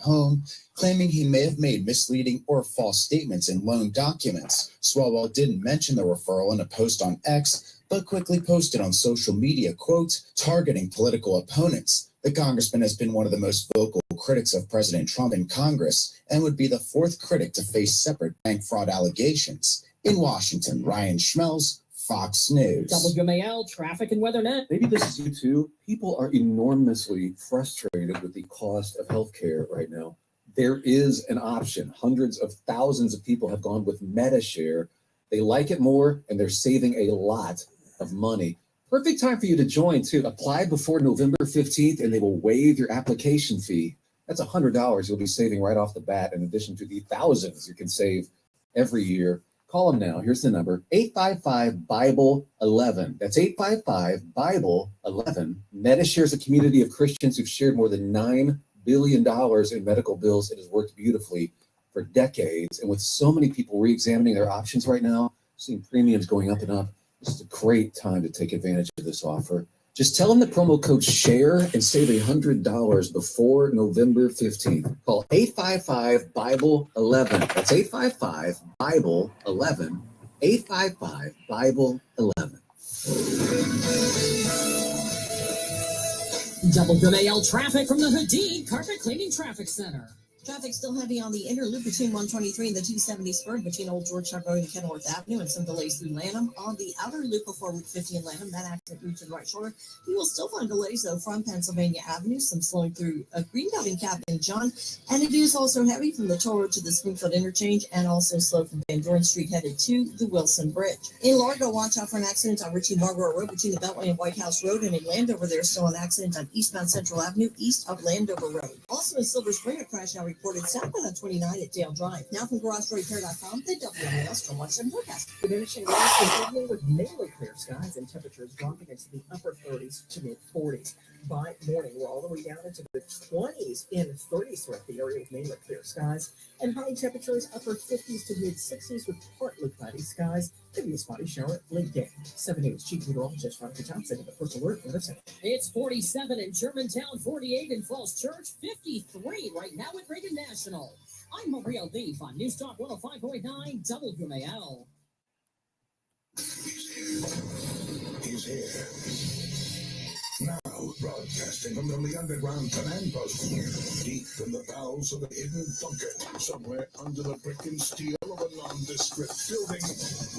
home, claiming he may have made misleading or false statements in loan documents. Swalwell didn't mention the referral in a post on X, but quickly posted on social media, quote, targeting political opponents. The congressman has been one of the most vocal critics of President Trump in Congress and would be the fourth critic to face separate bank fraud allegations. In Washington, Ryan Schmelz, Fox News. WMAL Traffic and Weather Net. Maybe this is you too. People are enormously frustrated with the cost of healthcare right now. There is an option. Hundreds of thousands of people have gone with MediShare. They like it more, and they're saving a lot of money. Perfect time for you to join too. Apply before November 15th, and they will waive your application fee. That's $100 you'll be saving right off the bat, in addition to the thousands you can save every year. Call them now. Here's the number, 855-BIBLE-11. That's 855-BIBLE-11. MediShare is a community of Christians who've shared more than $9 billion in medical bills. It has worked beautifully for decades. And with so many people re-examining their options right now, seeing premiums going up and up, this is a great time to take advantage of this offer. Just tell them the promo code SHARE and save $100 before November 15th. Call 855-BIBLE-11. That's 855-BIBLE-11. 855-BIBLE-11. WMAL Traffic from the Hadid Carpet Cleaning Traffic Center. Traffic still heavy on the inner loop between 123 and the 270 spur between Old Georgetown Road and Kenilworth Avenue, and some delays through Lanham. On the outer loop before Route 50 in Lanham, that accident route to the right shoulder. You will still find delays, though, from Pennsylvania Avenue, some slowing through Greenbelt and Cabot and John. And it is also heavy from the toll road to the Springfield interchange, and also slow from Van Dorn Street headed to the Wilson Bridge. In Largo, watch out for an accident on Ritchie Marlborough Road between the Beltway and White House Road, and in Landover, there's still an accident on eastbound Central Avenue east of Landover Road. Also in Silver Spring, a crash now reported southbound 29 at Dale Drive. Now from GarageDoorRepair.com, the WMAL Storm Watch 7 forecast. Diminishing rain this evening with mainly clear skies and temperatures dropping into the upper 30s to mid 40s. By morning, we're all the way down into the 20s and 30s throughout the area with mainly clear skies, and high temperatures upper 50s to mid 60s with partly cloudy skies. Maybe a spotty shower late day. 7 News Chief Meteorologist Roger Johnson at the First Alert Weather Center. It's 47 in Germantown, 48 in Falls Church, 53 right now at Reagan National. I'm Maria Leaf on News Talk 105.9 WMAL. He's here. Now broadcasting from the underground command post, deep in the bowels of a hidden bunker, somewhere under the brick and steel of a nondescript building,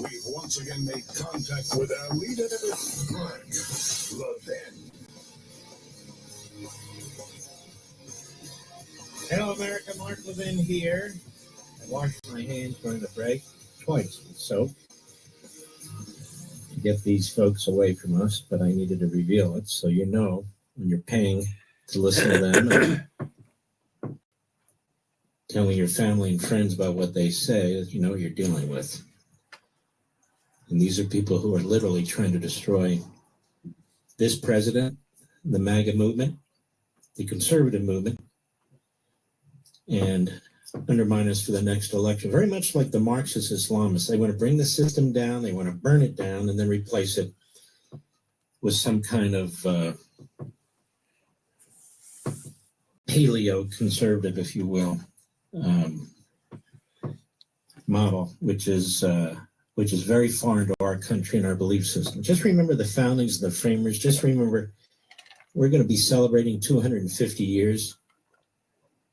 we've once again made contact with our leader, Mark Levin. Hello, America. Mark Levin here. I washed my hands during the break twice with soap to get these folks away from us, but I needed to reveal it so you know when you're paying to listen to them and telling your family and friends about what they say, you know what you're dealing with. And these are people who are literally trying to destroy this president, the MAGA movement, the conservative movement, and undermine us for the next election. Very much like the Marxist Islamists. They want to bring the system down, they want to burn it down, and then replace it with some kind of paleo-conservative, if you will, model, which is very foreign to our country and our belief system. Just remember the foundings and the framers. Just remember we're going to be celebrating 250 years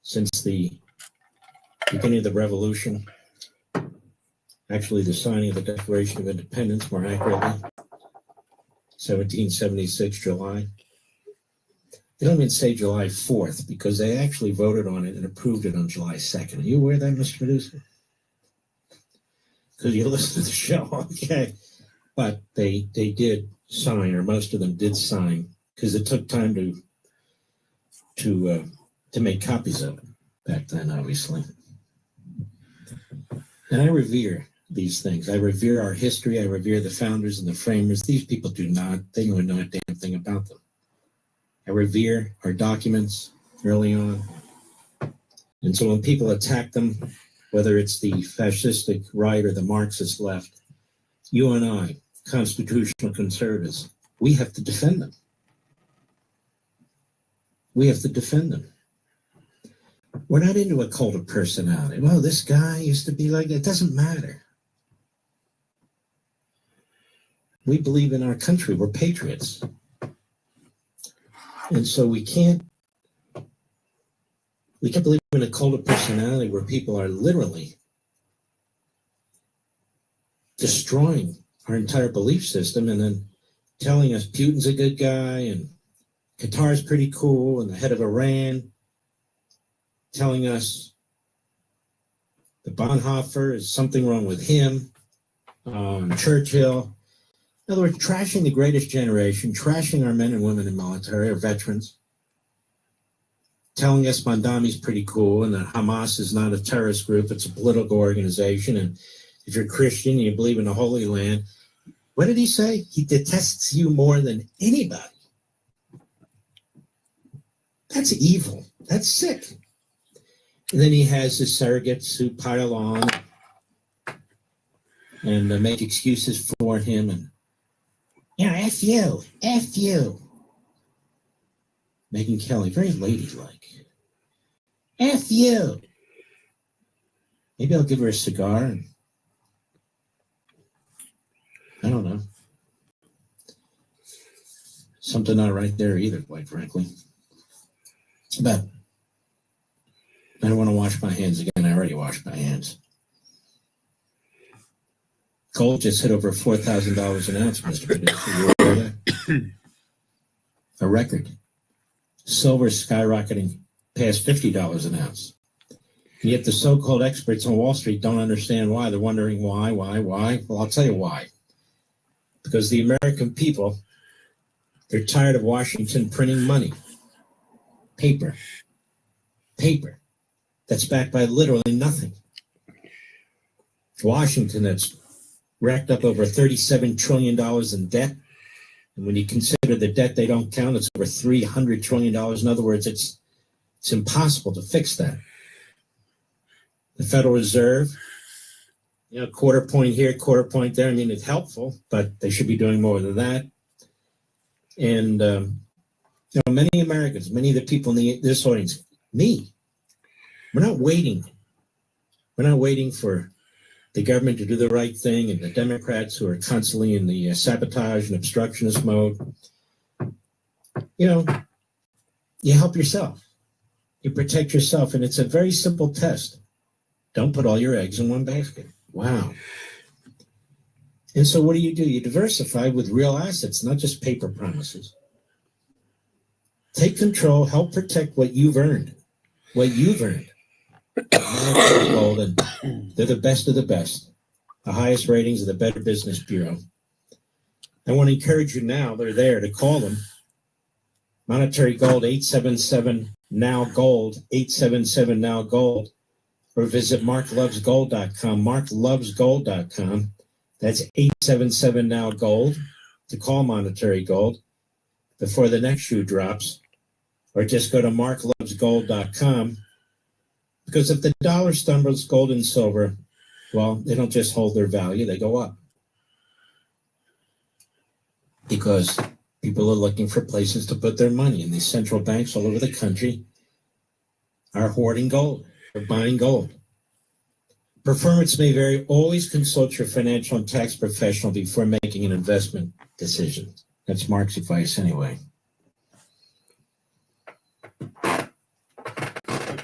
since the beginning of the revolution, actually the signing of the Declaration of Independence, more accurately, 1776, July. They don't even say July 4th because they actually voted on it and approved it on July 2nd. Are you aware of that, Mr. Producer? Because you listen to the show, okay. But they did sign, or most of them did sign, because it took time to make copies of it back then, obviously. And I revere these things. I revere our history. I revere the founders and the framers. These people do not. They don't know a damn thing about them. I revere our documents early on. And so when people attack them, whether it's the fascistic right or the Marxist left, you and I, constitutional conservatives, we have to defend them. We have to defend them. We're not into a cult of personality. Well, this guy used to be like that. It doesn't matter. We believe in our country. We're patriots. And so we can't believe in a cult of personality where people are literally destroying our entire belief system and then telling us Putin's a good guy and Qatar's pretty cool and the head of Iran telling us the Bonhoeffer is something wrong with him, Churchill. In other words, trashing the greatest generation, trashing our men and women in military, our veterans, telling us Mondami's pretty cool and that Hamas is not a terrorist group, it's a political organization. And if you're Christian and you believe in the Holy Land, what did he say? He detests you more than anybody. That's evil. That's sick. And then he has his surrogates who pile on and make excuses for him. And, F you. Megyn Kelly, very ladylike. F you. Maybe I'll give her a cigar. And, I don't know. Something not right there either, quite frankly. But I don't want to wash my hands again. I already washed my hands. Gold just hit over $4,000 an ounce, Mr. Producer. A record. Silver skyrocketing past $50 an ounce. And yet the so-called experts on Wall Street don't understand why. They're wondering why. Well, I'll tell you why. Because the American people, they're tired of Washington printing money. Paper. That's backed by literally nothing. Washington, that's racked up over $37 trillion in debt. And when you consider the debt they don't count, it's over $300 trillion. In other words, it's impossible to fix that. The Federal Reserve, quarter point here, quarter point there. I mean, it's helpful, but they should be doing more than that. And, many Americans, many of the people in this audience, me, we're not waiting. We're not waiting for the government to do the right thing and the Democrats who are constantly in the sabotage and obstructionist mode. You help yourself. You protect yourself. And it's a very simple test. Don't put all your eggs in one basket. Wow. And so what do? You diversify with real assets, not just paper promises. Take control, help protect what you've earned. Gold, and they're the best of the best. The highest ratings of the Better Business Bureau. I want to encourage you now, they're there, to call them. Monetary Gold, 877-NOW-GOLD, 877-NOW-GOLD, or visit marklovesgold.com, marklovesgold.com. That's 877-NOW-GOLD to call Monetary Gold before the next shoe drops, or just go to marklovesgold.com. Because if the dollar stumbles, gold and silver, well, they don't just hold their value, they go up. Because people are looking for places to put their money, and these central banks all over the country are hoarding gold, they're buying gold. Performance may vary. Always consult your financial and tax professional before making an investment decision. That's Mark's advice anyway.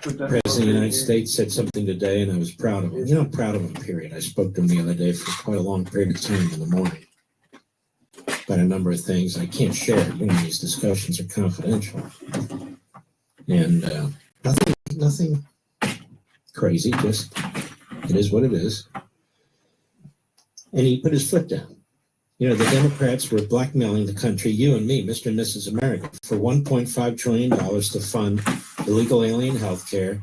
The President of the United States said something today, and I was proud of him. I'm proud of him, period. I spoke to him the other day for quite a long period of time in the morning about a number of things. I can't share. These discussions are confidential. And nothing crazy, just it is what it is. And he put his foot down. The Democrats were blackmailing the country, you and me, Mr. and Mrs. America, for $1.5 trillion to fund illegal alien health care,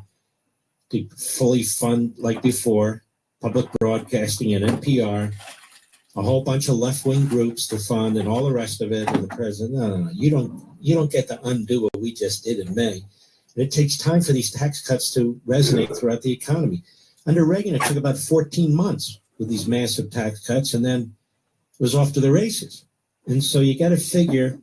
to fully fund, like before, public broadcasting and NPR, a whole bunch of left-wing groups to fund and all the rest of it. And the president, no, you don't get to undo what we just did in May. And it takes time for these tax cuts to resonate throughout the economy. Under Reagan, it took about 14 months with these massive tax cuts, and then it was off to the races. And so you got to figure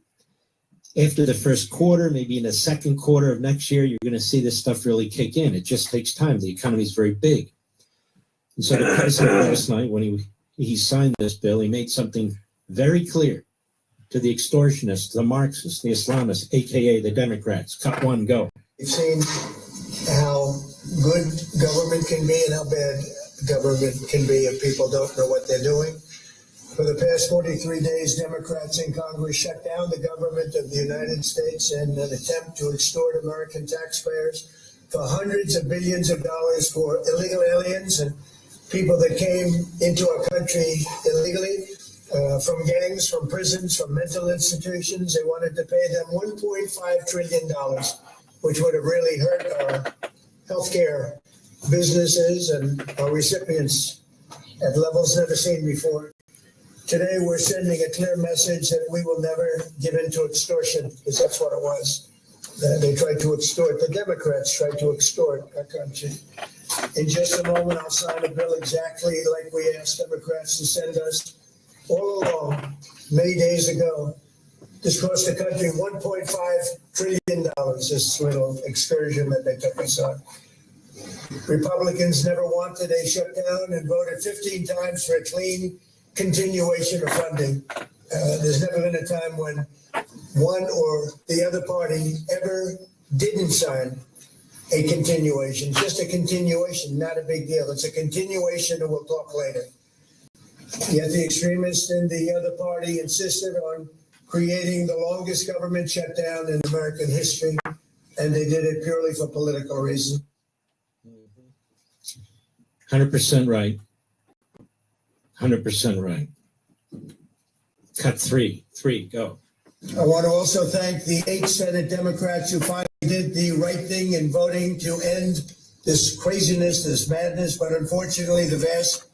after the first quarter, maybe in the second quarter of next year, you're going to see this stuff really kick in. It just takes time. The economy is very big. And so the president last night, when he signed this bill, he made something very clear to the extortionists, the Marxists, the Islamists, aka the Democrats. Cut one, go. We've seen how good government can be and how bad government can be if people don't know what they're doing. For the past 43 days, Democrats in Congress shut down the government of the United States in an attempt to extort American taxpayers for hundreds of billions of dollars for illegal aliens and people that came into our country illegally, from gangs, from prisons, from mental institutions. They wanted to pay them $1.5 trillion, which would have really hurt our healthcare businesses and our recipients at levels never seen before. Today, we're sending a clear message that we will never give in to extortion, because that's what it was. They tried to extort, the Democrats tried to extort our country. In just a moment, I'll sign a bill exactly like we asked Democrats to send us all along, many days ago. This cost the country $1.5 trillion, this little excursion that they took us on. Republicans never wanted a shutdown and voted 15 times for a clean continuation of funding. There's never been a time when one or the other party ever didn't sign a continuation. Just a continuation, not a big deal. It's a continuation and we'll talk later. Yet the extremists in the other party insisted on creating the longest government shutdown in American history, and they did it purely for political reasons. 100% right. 100% right. Cut three, go. I want to also thank the 8 Senate Democrats who finally did the right thing in voting to end this craziness, this madness. But unfortunately, the vast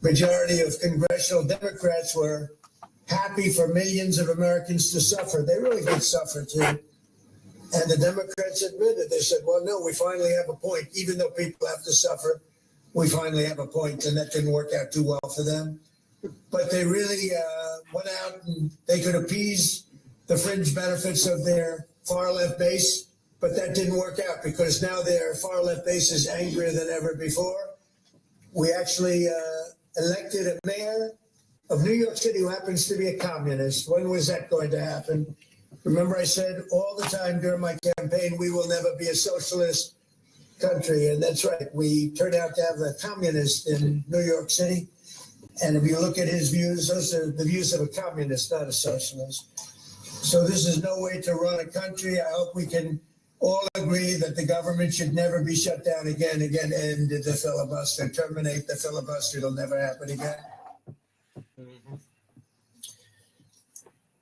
majority of congressional Democrats were happy for millions of Americans to suffer. They really did suffer too. And the Democrats admitted, they said, well, no, we finally have a point. Even though people have to suffer, we finally have a point, and that didn't work out too well for them. But they really went out and they could appease the fringe benefits of their far-left base, but that didn't work out because now their far-left base is angrier than ever before. We actually elected a mayor of New York City who happens to be a communist. When was that going to happen? Remember, I said all the time during my campaign, we will never be a socialist country, and that's right. We turned out to have a communist in New York City, and if you look at his views, those are the views of a communist, not a socialist. So this is no way to run a country. I hope we can all agree that the government should never be shut down again, end the filibuster, terminate the filibuster. It'll never happen again.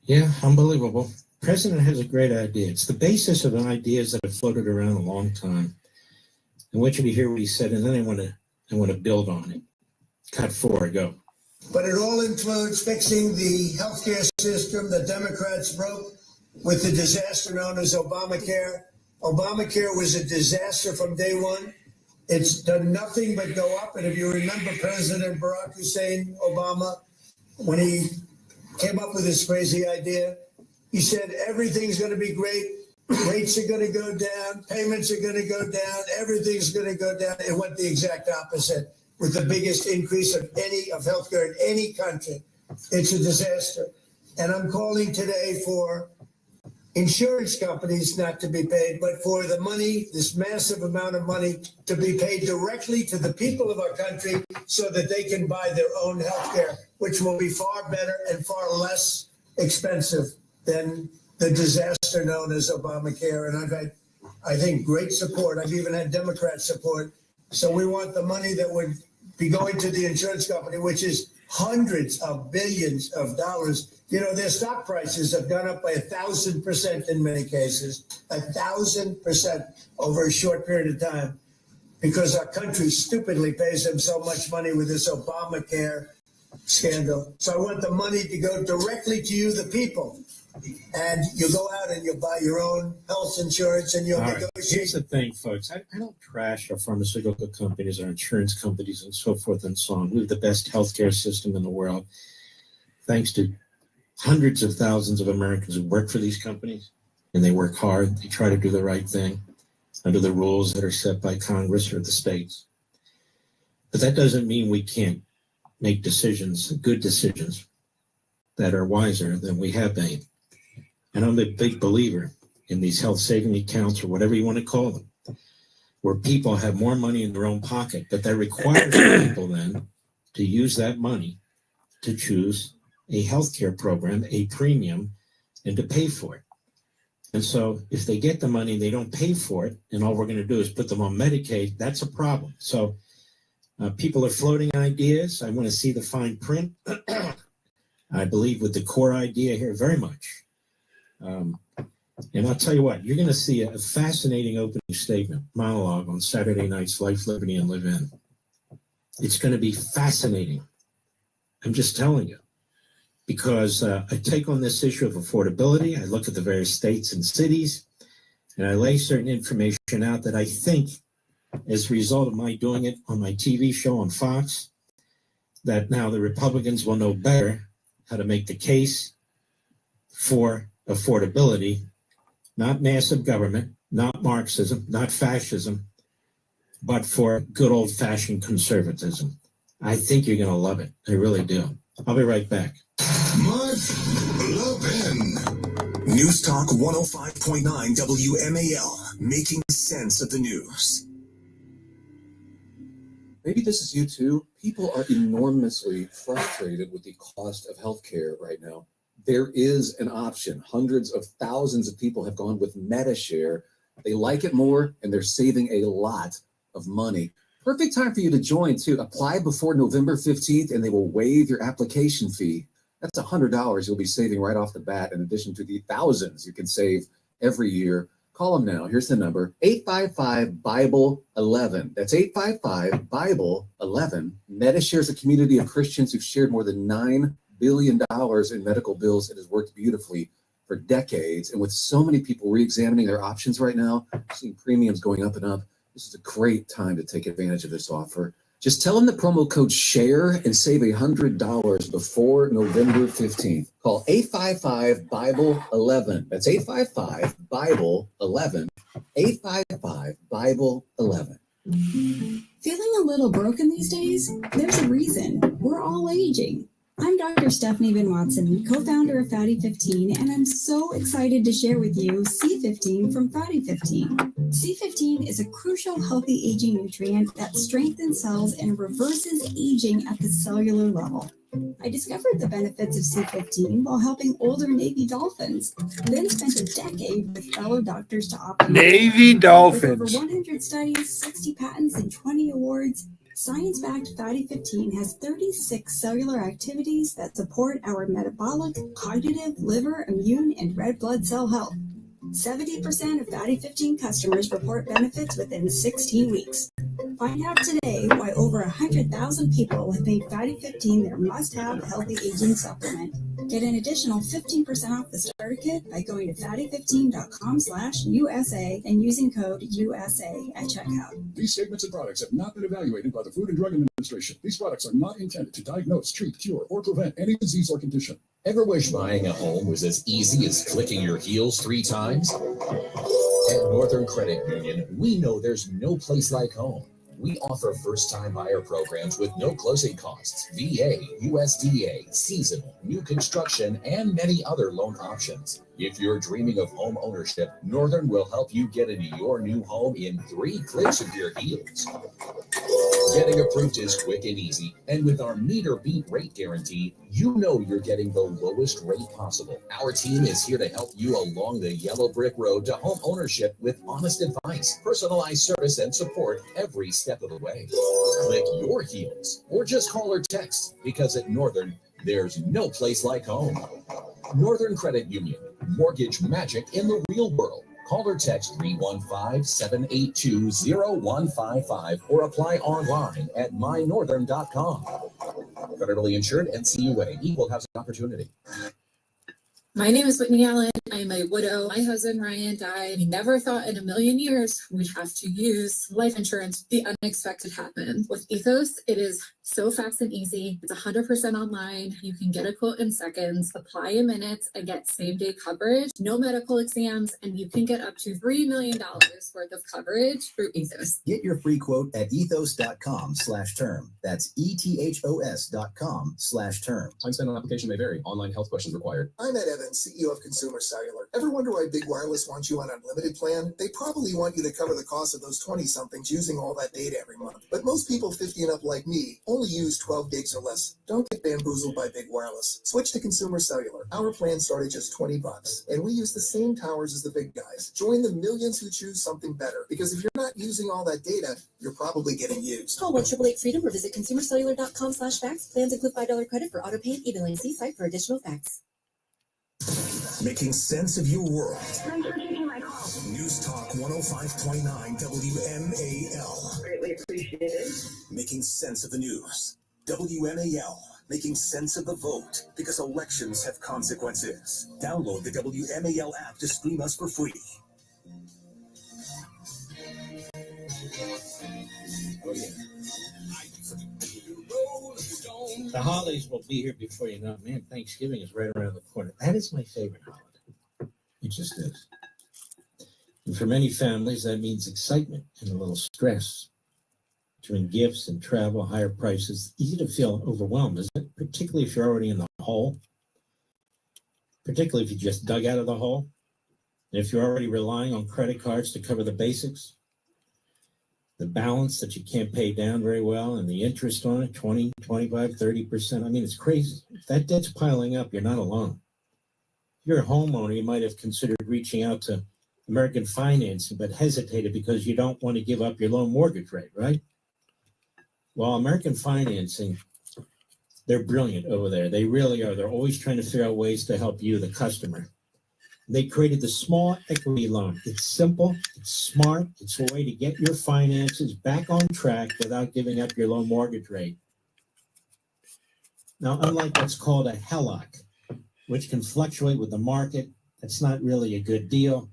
Yeah, unbelievable. President has a great idea. It's the basis of ideas that have floated around a long time. I want you to hear what he said, and then I want to build on it. Cut 4, go. But it all includes fixing the healthcare system that Democrats broke with the disaster known as Obamacare. Obamacare was a disaster from day one. It's done nothing but go up. And if you remember President Barack Hussein Obama, when he came up with this crazy idea, he said everything's going to be great. Rates are going to go down. Payments are going to go down. Everything's going to go down. It went the exact opposite with the biggest increase of healthcare in any country. It's a disaster. And I'm calling today for insurance companies not to be paid, but for the money, this massive amount of money, to be paid directly to the people of our country so that they can buy their own healthcare, which will be far better and far less expensive than the disaster known as Obamacare. And I've had, I think, great support. I've even had Democrat support. So we want the money that would be going to the insurance company, which is hundreds of billions of dollars. You know, their stock prices have gone up by 1,000% in many cases, 1,000% over a short period of time, because our country stupidly pays them so much money with this Obamacare scandal. So I want the money to go directly to you, the people. And you go out and you buy your own health insurance and you'll negotiate. Here's the thing, folks. I don't trash our pharmaceutical companies, our insurance companies, and so forth and so on. We have the best healthcare system in the world, thanks to hundreds of thousands of Americans who work for these companies. and they work hard. They try to do the right thing under the rules that are set by Congress or the states. But that doesn't mean we can't make decisions, good decisions, that are wiser than we have made. And I'm a big believer in these health saving accounts, or whatever you want to call them, where people have more money in their own pocket, but that requires people then to use that money to choose a healthcare program, a premium, and to pay for it. And so if they get the money, they don't pay for it, and all we're going to do is put them on Medicaid, that's a problem. So people are floating ideas. I want to see the fine print. I believe with the core idea here very much. And I'll tell you what, you're going to see a fascinating opening statement, monologue on Saturday night's Life, Liberty, and Live In. It's going to be fascinating. I'm just telling you, because I take on this issue of affordability. I look at the various states and cities, and I lay certain information out that I think, as a result of my doing it on my TV show on Fox, that now the Republicans will know better how to make the case for affordability, not massive government, not Marxism, not fascism, but for good old-fashioned conservatism. I think you're going to love it. I really do. I'll be right back. Mark Levin. News Talk 105.9 WMAL, making sense of the news. Maybe this is you too. People are enormously frustrated with the cost of healthcare right now. There is an option. Hundreds of thousands of people have gone with MediShare. They like it more, and they're saving a lot of money. Perfect time for you to join too. Apply before November 15th, and they will waive your application fee. That's $100 you'll be saving right off the bat, in addition to the thousands you can save every year. Call them now. Here's the number, 855-BIBLE-11. That's 855-BIBLE-11. MediShare is a community of Christians who've shared more than $9 billion in medical bills. It has worked beautifully for decades. And with so many people re-examining their options right now, seeing premiums going up and up, this is a great time to take advantage of this offer. Just tell them the promo code SHARE and save $100 before November 15th. Call 855-BIBLE-11. That's 855-BIBLE-11. 855-BIBLE-11. Feeling a little broken these days? There's a reason. We're all aging. I'm Dr. Stephanie Van Watson, co-founder of Fatty 15, and I'm so excited to share with you C15 from Fatty 15. C15 is a crucial healthy aging nutrient that strengthens cells and reverses aging at the cellular level. I discovered the benefits of C15 while helping older Navy dolphins, then spent a decade with fellow doctors to optimize. Navy dolphins. With over 100 studies, 60 patents, and 20 awards, science-backed Fatty 15 has 36 cellular activities that support our metabolic, cognitive, liver, immune, and red blood cell health. 70% of Fatty 15 customers report benefits within 16 weeks. Find out today why over 100,000 people have made Fatty 15 their must-have healthy aging supplement. Get an additional 15% off the starter kit by going to fatty15.com/USA and using code USA at checkout. These statements and products have not been evaluated by the Food and Drug Administration. These products are not intended to diagnose, treat, cure, or prevent any disease or condition. Ever wish buying a home was as easy as clicking your heels 3 times? At Northern Credit Union, we know there's no place like home. We offer first-time buyer programs with no closing costs, VA, USDA, seasonal, new construction, and many other loan options. If you're dreaming of home ownership, Northern will help you get into your new home in 3 clicks of your heels. Getting approved is quick and easy, and with our meet or beat rate guarantee, you know you're getting the lowest rate possible. Our team is here to help you along the yellow brick road to home ownership with honest advice, personalized service, and support every step of the way. Click your heels, or just call or text, because at Northern, there's no place like home. Northern Credit Union, mortgage magic in the real world. Call or text 315-782-0155 or apply online at mynorthern.com. Federally insured, NCUA, equal housing opportunity. My name is Whitney Allen. I'm a widow. My husband Ryan died. We never thought in a million years we'd have to use life insurance. The unexpected happened. With Ethos, it is So fast and easy. It's 100% online. You can get a quote in seconds, apply in minutes, and get same-day coverage, no medical exams, and you can get up to $3 million worth of coverage through Ethos. Get your free quote at ethos.com/term. That's ethos.com/term. Time spent on application may vary. Online health questions required. I'm Ed Evans, CEO of Consumer Cellular. Ever wonder why Big Wireless wants you on unlimited plan? They probably want you to cover the cost of those 20-somethings using all that data every month. But most people 50 and up like me only use 12 gigs or less. Don't get bamboozled by Big Wireless. Switch to Consumer Cellular. Our plan started just $20, and we use the same towers as the big guys. Join the millions who choose something better, because if you're not using all that data, you're probably getting used. Call 1-888-FREEDOM or visit consumercellular.com/facts. Plans include $5 credit for auto pay and e-billing. See site for additional facts. Making sense of your world. News Talk 105.9 WMAL. Greatly appreciated. Making sense of the news. WMAL. Making sense of the vote, because elections have consequences. Download the WMAL app to stream us for free. Oh, yeah. The holidays will be here before you know it. Man, Thanksgiving is right around the corner. That is my favorite holiday. It just is. And for many families, that means excitement and a little stress. Between gifts and travel, higher prices, easy to feel overwhelmed, isn't it? Particularly if you're already in the hole. Particularly if you just dug out of the hole. And if you're already relying on credit cards to cover the basics. The balance that you can't pay down very well, and the interest on it, 20, 25, 30%. I mean, it's crazy. If that debt's piling up, you're not alone. If you're a homeowner, you might have considered reaching out to American Financing, but hesitated because you don't want to give up your low mortgage rate, right? Well, American Financing, they're brilliant over there. They really are. They're always trying to figure out ways to help you, the customer. They created the small equity loan. It's simple, it's smart, it's a way to get your finances back on track without giving up your low mortgage rate. Now, unlike what's called a HELOC, which can fluctuate with the market, that's not really a good deal.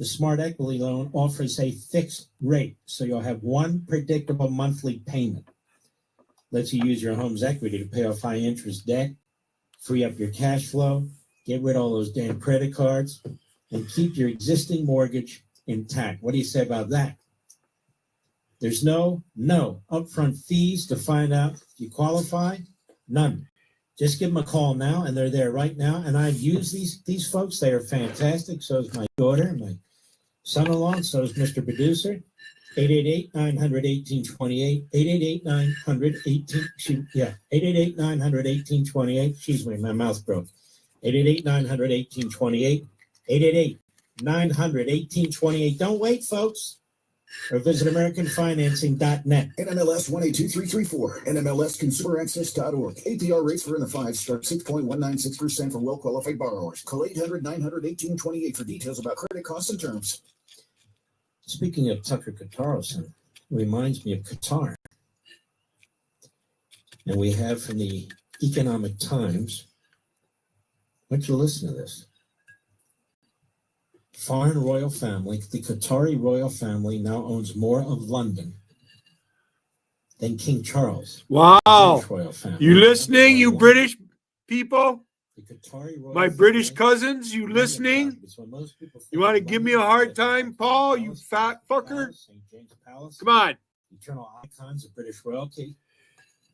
The smart equity loan offers a fixed rate, so you'll have one predictable monthly payment. Lets you use your home's equity to pay off high interest debt, free up your cash flow, get rid of all those damn credit cards, and keep your existing mortgage intact. What do you say about that? There's no upfront fees to find out if you qualify. None. Just give them a call now, and they're there right now. And I've used these folks. They are fantastic. So is my daughter, my son-in-law, and so is Mr. Producer. 888-900-1828. 888-900-1828. Excuse me, my mouth broke. 888-900-1828. 888-900-1828. Don't wait, folks. Or visit AmericanFinancing.net. NMLS 182334. NMLSConsumerAccess.org. APR rates for in the five start 6.196% for well-qualified borrowers. Call 800-900-1828 for details about credit costs and terms. Speaking of Tucker Carlson, reminds me of Qatar. And we have from the Economic Times. I want you to listen to this. Foreign royal family, the Qatari royal family now owns more of London than King Charles. Wow. Royal family. You listening, you British people? The Qatari royal My British cousins, you listening? You want to give me a hard time, Paul, you fat fucker? Come on. Eternal icons of British royalty.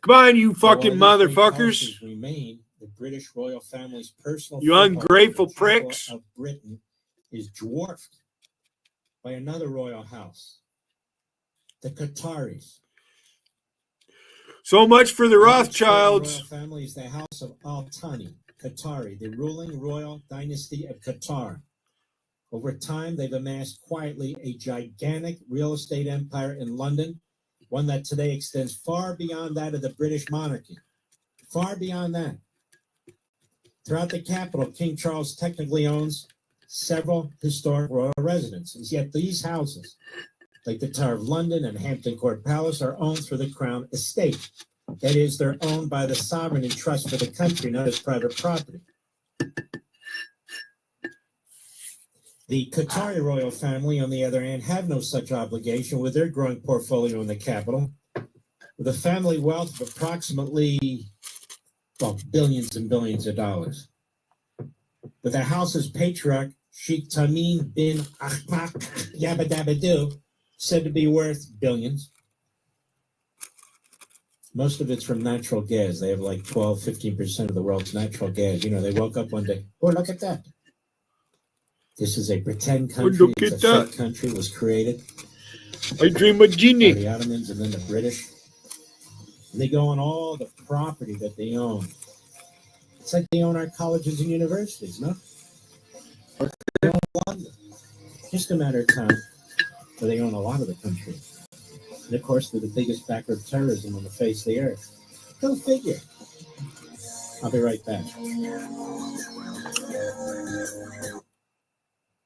Come on, you fucking motherfuckers. Remain the British royal family's personal. You ungrateful pricks. Of Britain is dwarfed by another royal house, the Qataris. So much for the Rothschilds. The royal family is the house of Al Thani, Qatari, the ruling royal dynasty of Qatar. Over time, they've amassed quietly a gigantic real estate empire in London, one that today extends far beyond that of the British monarchy. Far beyond that. Throughout the capital, King Charles technically owns several historic royal residences, yet these houses, like the Tower of London and Hampton Court Palace, are owned through the Crown Estate. That is, they're owned by the sovereign in trust for the country, not as private property. The Qatari royal family, on the other hand, have no such obligation with their growing portfolio in the capital. with a family wealth of approximately, well, billions and billions of dollars. But the house's patriarch, Sheikh Tamim bin Ahmed Yabba Dabba Doo, said to be worth billions. Most of it's from natural gas. They have like 12, 15% of the world's natural gas. You know, they woke up one day, oh, look at that. This is a pretend country. It's a fake country. It was created. I dream of genie. By the Ottomans and then the British. And they go on all the property that they own. It's like they own our colleges and universities, no? They own London. Just a matter of time, but they own a lot of the country. And of course, they're the biggest backer of terrorism on the face of the earth. Go figure. I'll be right back.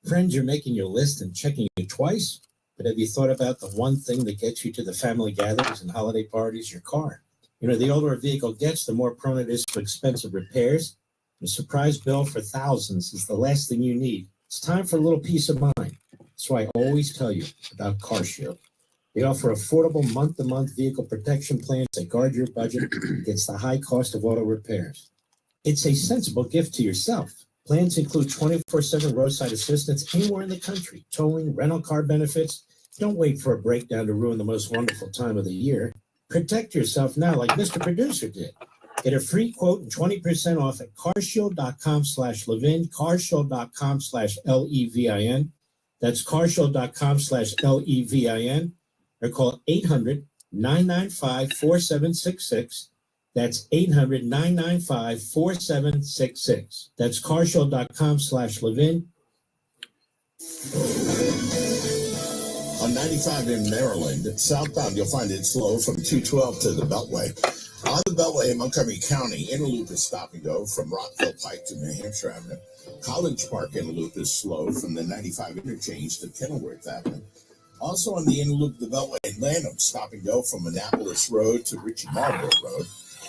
Friends, you're making your list and checking it twice, but have you thought about the one thing that gets you to the family gatherings and holiday parties? Your car. You know, the older a vehicle gets, the more prone it is to expensive repairs. A surprise bill for thousands is the last thing you need. It's time for a little peace of mind. That's why I always tell you about CarShield. They offer affordable month-to-month vehicle protection plans that guard your budget against the high cost of auto repairs. It's a sensible gift to yourself. Plans include 24/7 roadside assistance anywhere in the country, towing, rental car benefits. Don't wait for a breakdown to ruin the most wonderful time of the year. Protect yourself now like Mr. Producer did. Get a free quote and 20% off at carshield.com/Levin, carshield.com/LEVIN. That's carshield.com/LEVIN. Or call 800-995-4766. That's 800-995-4766. That's carshield.com/Levin. On 95 in Maryland, southbound, you'll find it slow from 212 to the Beltway. On the Beltway in Montgomery County, Interloop is stop and go from Rockville Pike to New Hampshire Avenue. College Park Interloop is slow from the 95 interchange to Kenilworth Avenue. Also on the Interloop, the Beltway in Lanham, stop and go from Annapolis Road to Ritchie Marlboro Road.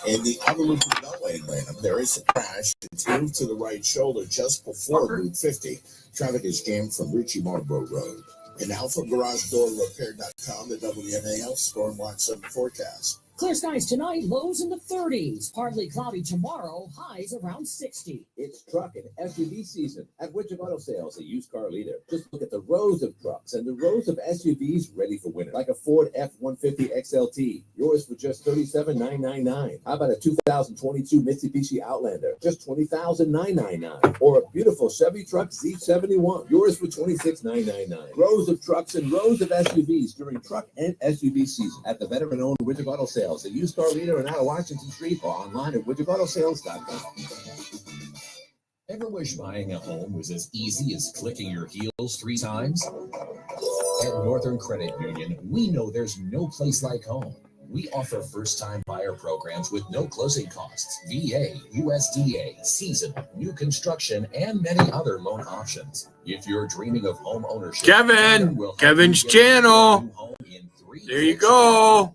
And the outer loop of the Beltway in Lanham, there is a crash. It's moved to the right shoulder just before Route 50. Traffic is jammed from Ritchie Marlboro Road. And now for GarageDoorRepair.com, the WMAL Storm Watch 7 forecast. Clear skies tonight, lows in the 30s. Partly cloudy tomorrow, highs around 60. It's truck and SUV season at Widget Auto Sales, a used car leader. Just look at the rows of trucks and the rows of SUVs ready for winter, like a Ford F-150 XLT, yours for just $37,999. How about a 2022 Mitsubishi Outlander, just $20,999? Or a beautiful Chevy truck Z71, yours for $26,999. Rows of trucks and rows of SUVs during truck and SUV season at the veteran-owned Widget Auto Sales, a used car leader in out of Washington Street, or online at widgetautosales.com. Ever wish buying a home was as easy as clicking your heels 3 times? At Northern Credit Union, we know there's no place like home. We offer first-time buyer programs with no closing costs, VA, USDA, seasonal, new construction, and many other loan options. If you're dreaming of home ownership, Kevin's channel. There you go.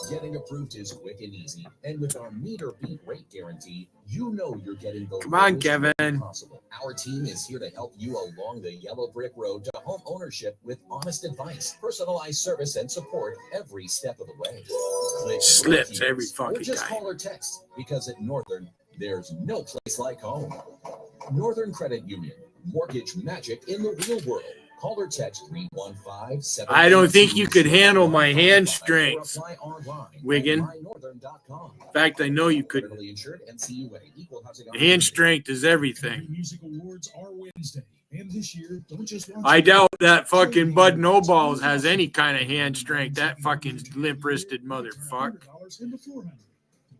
Getting approved is quick and easy, and with our meter beat rate guarantee, you know you're getting the Come on, lowest Kevin. rate possible. Our team is here to help you along the yellow brick road to home ownership with honest advice, personalized service, and support every step of the way. Click Slips your every keys, fucking or just time. call or text, because at Northern, there's no place like home. Northern Credit Union, mortgage magic in the real world. Call or text 315-7. I don't think you could handle my hand strength, Wiggin. In fact, I know you couldn't. Hand strength is everything. Music Awards are Wednesday, and this year, don't just watch. I doubt that fucking Bud No-Balls has any kind of hand strength. That fucking limp-wristed motherfucker. In the 400.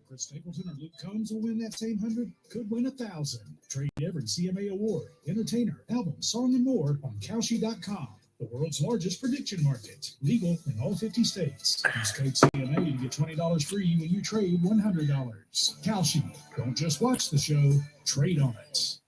Chris Stapleton or Luke Combs will win that same 100, could win 1,000. Trade every CMA award, entertainer, album, song, and more on Kalshi.com, the world's largest prediction market. Legal in all 50 states. Use code CMA to get $20 free when you trade $100. Kalshi, don't just watch the show, trade on it.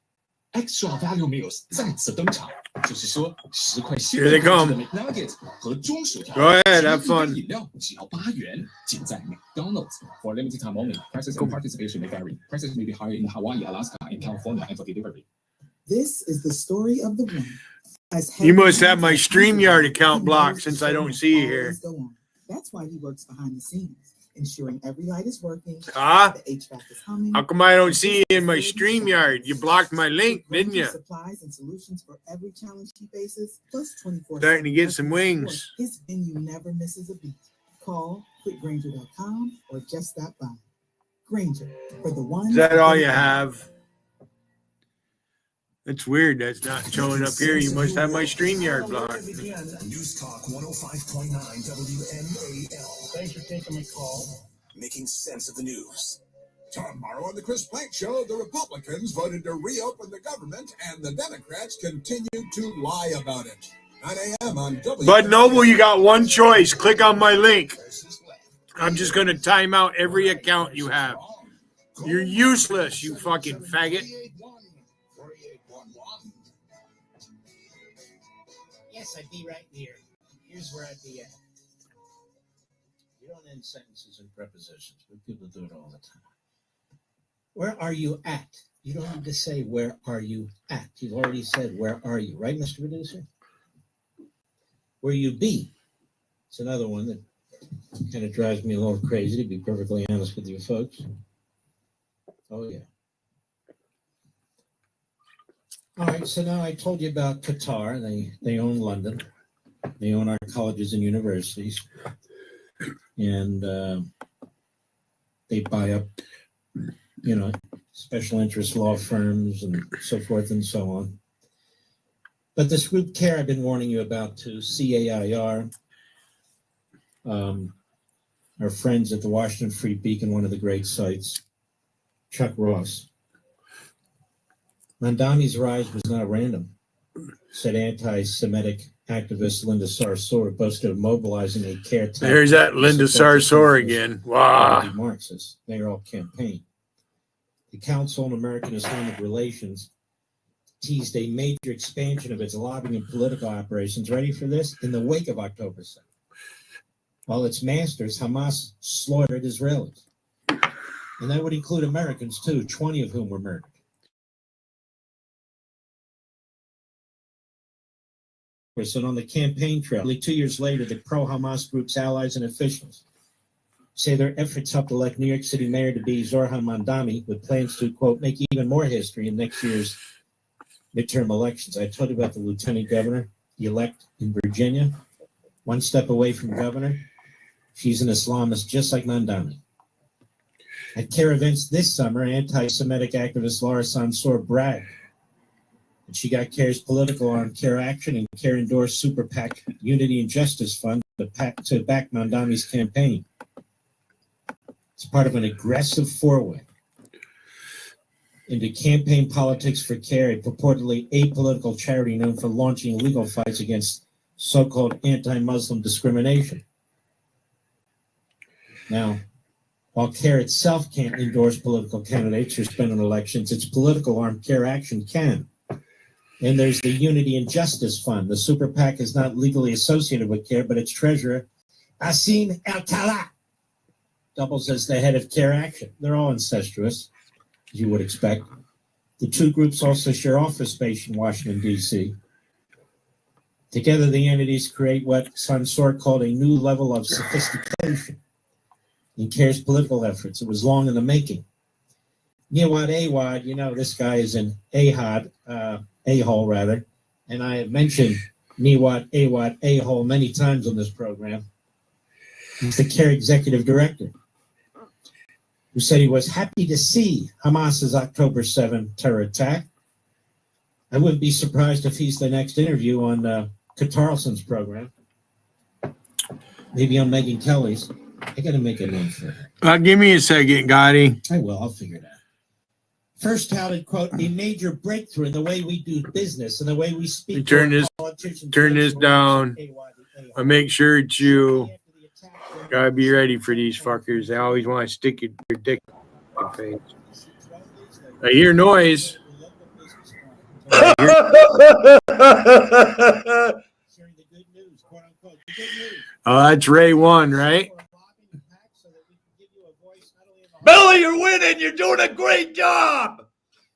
Extra Value Meals 再次登场，就是说10块7 Here they come. McNuggets 和中薯条 Go ahead, have fun. 饮料只要8元，仅在 McDonald's. For a limited time only, prices and participation may vary. Prices may be higher in Hawaii, Alaska, and California, and for delivery. This is the story of the one. You must have my StreamYard account blocked since I don't see you here. That's why he works behind the scenes, ensuring every light is working, the HVAC is humming. How come I don't see you in my StreamYard? You blocked my link, didn't you? Supplies and solutions for every challenge he faces, plus 24/7 Starting to get some wings. His venue never misses a beat. Call quickgranger.com or just stop by. Granger, for the one. Is that all you have? It's weird that's not showing up here. You must have my StreamYard blocked. News Talk 105.9 WMAL. Thanks for taking my call. Making sense of the news. Tomorrow on the Chris Plank Show, the Republicans voted to reopen the government, and the Democrats continue to lie about it. 9 a.m. on WMAL. Bud Noble, you got one choice. Click on my link. I'm just going to time out every account you have. You're useless, you fucking faggot. Yes, I'd be right here. Here's where I'd be at. You don't end sentences and prepositions, but people do it all the time. Where are you at? You don't need to say, where are you at? You've already said, where are you? Right, Mr. Producer? Where you be? It's another one that kind of drives me a little crazy, to be perfectly honest with you folks. Oh, yeah. All right, so now I told you about Qatar. They own London. They own our colleges and universities. And they buy up, special interest law firms and so forth and so on. But this group CARE I've been warning you about too, CAIR, our friends at the Washington Free Beacon, one of the great sites, Chuck Ross. Mandami's rise was not random, said anti-Semitic activist Linda Sarsour, boasted of mobilizing a CARE task. There's that Linda Sarsour again. Wow. Marxists. They are all campaign. The Council on American Islamic Relations teased a major expansion of its lobbying and political operations. Ready for this? In the wake of October 7th. While its masters, Hamas, slaughtered Israelis. And that would include Americans too, 20 of whom were murdered. And on the campaign trail, only 2 years later, the pro-Hamas group's allies and officials say their efforts helped elect New York City Mayor to be Zohran Mamdani, with plans to, quote, make even more history in next year's midterm elections. I told you about the lieutenant governor, elect in Virginia, one step away from governor. She's an Islamist just like Mamdani. At CARE events this summer, anti-Semitic activist Laura Sansour bragged that she got CARE's political arm, CARE Action, and CARE endorsed Super PAC Unity and Justice Fund to back Mamdani's campaign. It's part of an aggressive foray into campaign politics for CARE, a purportedly apolitical charity known for launching legal fights against so-called anti-Muslim discrimination. Now, while CARE itself can't endorse political candidates or spend on elections, its political arm, CARE Action, can. And there's the Unity and Justice Fund. The Super PAC is not legally associated with CARE, but its treasurer, Asim El-Tala, doubles as the head of CARE Action. They're all incestuous, as you would expect. The two groups also share office space in Washington, D.C. Together, the entities create what Sansour called a new level of sophistication in CARE's political efforts. It was long in the making. Niwad Awad, this guy is an a-hole rather, and I have mentioned Niwad Awad a-hole many times on this program. He's the CARE executive director, who said he was happy to see Hamas's October 7 terror attack. I wouldn't be surprised if he's the next interview on Carlson's program, maybe on Megyn Kelly's. I got to make a name for her. Give me a second, Gotti. I will. I'll figure it out. First touted, quote, a major breakthrough in the way we do business and the way we speak. Turn this down. I make sure that you gotta be ready for these fuckers. They always want to stick your dick in your face. I hear noise. Oh, that's Ray 1, right? Billy, you're winning. You're doing a great job.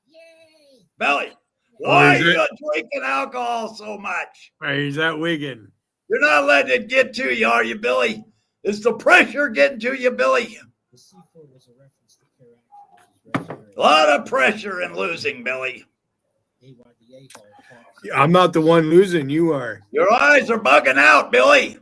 Yay. Billy, why are you drinking alcohol so much? Right, is that Wiggin? You're not letting it get to you, are you, Billy? Is the pressure getting to you, Billy? A lot of pressure in losing, Billy. I'm not the one losing. You are. Your eyes are bugging out, Billy.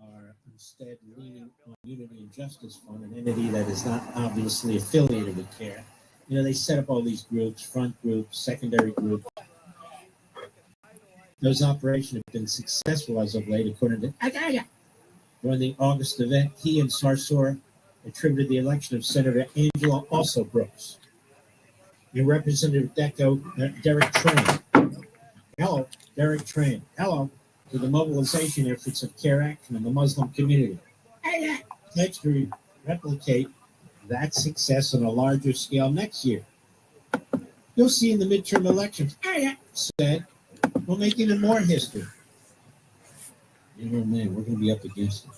Are instead leaning on Unity and Justice Fund, an entity that is not obviously affiliated with CARE. You know, they set up all these groups, front groups, secondary groups. Those operations have been successful as of late, according to during the August event. He and Sarsour attributed the election of Senator Angela also Brooks. Your Representative Derek Tran. Hello, Derek Tran. Hello. To the mobilization efforts of CARE Action in the Muslim community. Pledge to replicate that success on a larger scale next year. You'll see in the midterm elections, said, we'll make even more history. You know, man, we're going to be up against it.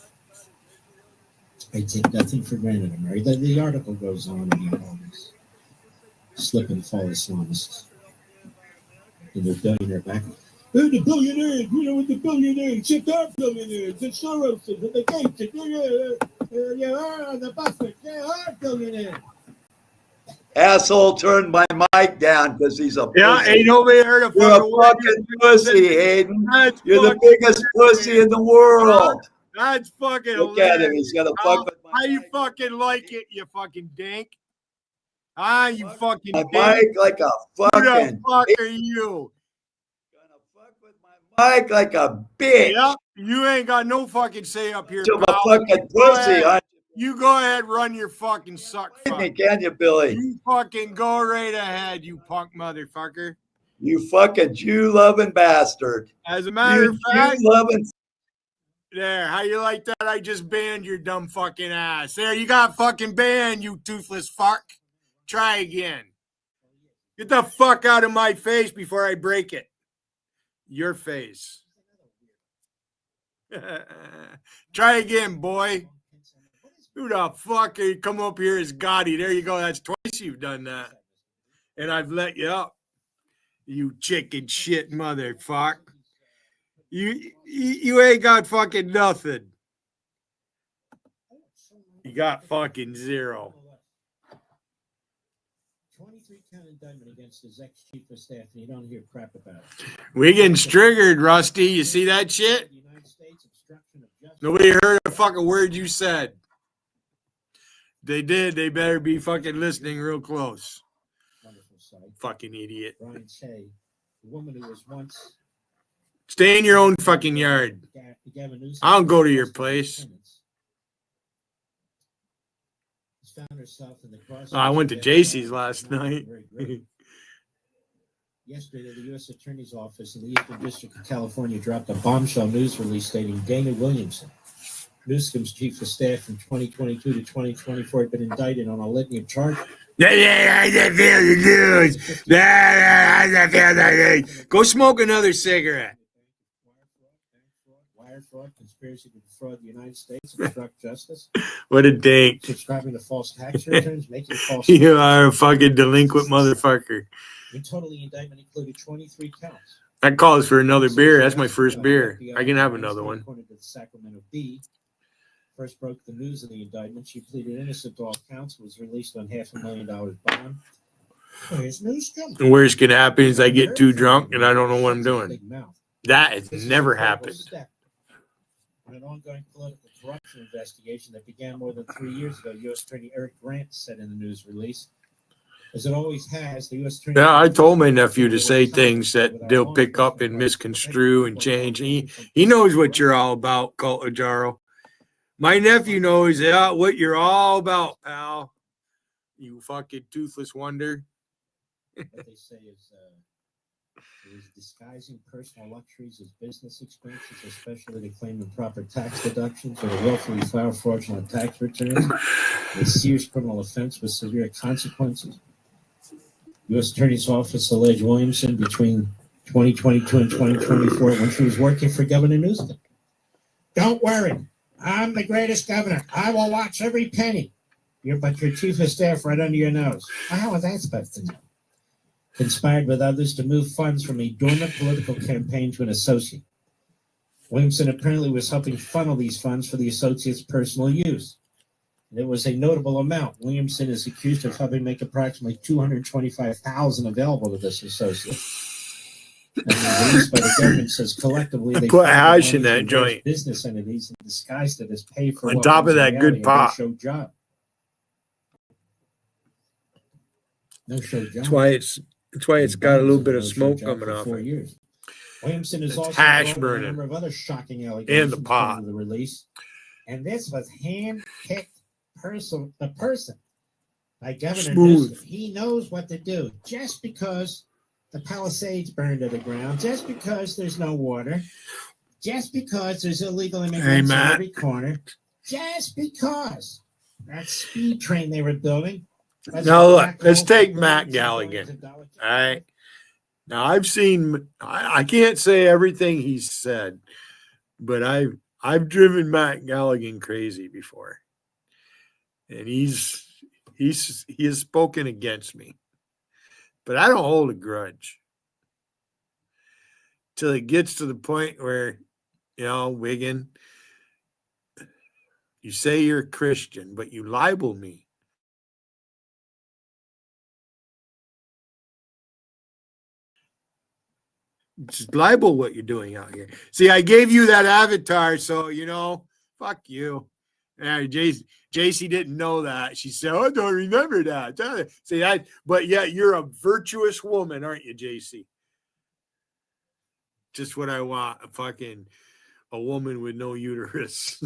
I take nothing for granted, Mary. The article goes on about all this slip and fall Islamists and their billionaire back. They're the billionaires, you know what the billionaires, it's our billionaires, the Soroses, and the Gates, the Buffett, they are billionaires. Asshole turned my mic down because he's a pussy. Yeah, ain't nobody heard of You're a fucking pussy, Hayden. You're the biggest pussy in the world. That's fucking Look at him. He's got to fuck with how you fucking like it, you fucking dink? You fucking my dink. mic like a fucking. Who the fuck are you? Mic like a bitch. Yep, you ain't got no fucking say up here. To pal. a fucking pussy. You go ahead, run your fucking suck. Can you, Billy? You fucking go right ahead, you punk motherfucker. You fucking Jew-loving bastard. As a matter of fact, Jew-loving. There, how you like that? I just banned your dumb fucking ass. There, you got fucking banned, you toothless fuck. Try again. Get the fuck out of my face before I break it. Your face. Try again, boy. Who the fuck are you come up here as Gotti? There you go. That's twice you've done that. And I've let you up. You chicken shit motherfucker. You ain't got fucking nothing. You got fucking zero. 23-count indictment against his ex-chief of staff, and you don't hear crap about it. We getting triggered, Rusty. You see that shit? Nobody heard a fucking word you said. They did. They better be fucking listening real close. Fucking idiot. Brian Shea, the woman who was once. Stay in your own fucking yard. I don't go to your place. I went to JC's last night. Yesterday, the U.S. Attorney's Office in the Eastern District of California dropped a bombshell news release stating Dana Williamson, Newsom's chief of staff from 2022 to 2024, had been indicted on a litany of charges. Go smoke another cigarette. Wire fraud, conspiracy to defraud the United States, obstruct justice. What a dink. Subscribing to false tax returns, making false. You are a fucking delinquent motherfucker. In total, the indictment included 23 counts. That calls for another beer. That's my first beer. I can have another one. According to the Sacramento Bee, first broke the news of the indictment. She pleaded innocent to all counts, was released on $500,000 bond. The worst can happen is I get too drunk and I don't know what I'm doing. That has never happened. In an ongoing political corruption investigation that began more than 3 years ago, U.S. Attorney Eric Grant said in the news release, as it always has, the U.S. Attorney. Yeah, I told my nephew to say things that they'll pick up and misconstrue and change. He knows what you're all about, Jaro. My nephew knows what you're all about, pal. You fucking toothless wonder. What they say is disguising personal luxuries as business expenses, especially to claim improper tax deductions or to willfully file fraudulent tax returns, a serious criminal offense with severe consequences. U.S. Attorney's Office alleged Williamson between 2022 and 2024 when she was working for Governor Newsom. Don't worry, I'm the greatest governor. I will watch every penny. But your chief of staff right under your nose. How was that supposed to know? conspired with others to move funds from a dormant political campaign to an associate. Williamson apparently was helping funnel these funds for the associate's personal use. And it was a notable amount. Williamson is accused of helping make approximately $225,000 available to this associate. And the release by the government says collectively they put funded hash in money that to joint. business entities and disguised it as pay for On what top was of in that good reality a pot. no-show job. No-show job. That's why it's got a little bit of smoke coming off for it. years. Williamson is It's also hash involved in a burning. number of other shocking allegations And the pot. of the release. And this was hand-picked the person by Governor Smooth. Newsom. He knows what to do. Just because the Palisades burned to the ground, just because there's no water, just because there's illegal immigrants on Matt. every corner, just because that speed train they were building. Now look, let's take Matt Galligan. All right. Now I can't say everything he's said, but I've driven Matt Galligan crazy before. And he has spoken against me. But I don't hold a grudge. Till it gets to the point where, Wiggin, you say you're a Christian, but you libel me. Just libel what you're doing out here. See, I gave you that avatar, so, fuck you. JC didn't know that. She said, I don't remember that. See, but yeah, you're a virtuous woman, aren't you, JC? Just what I want, a woman with no uterus.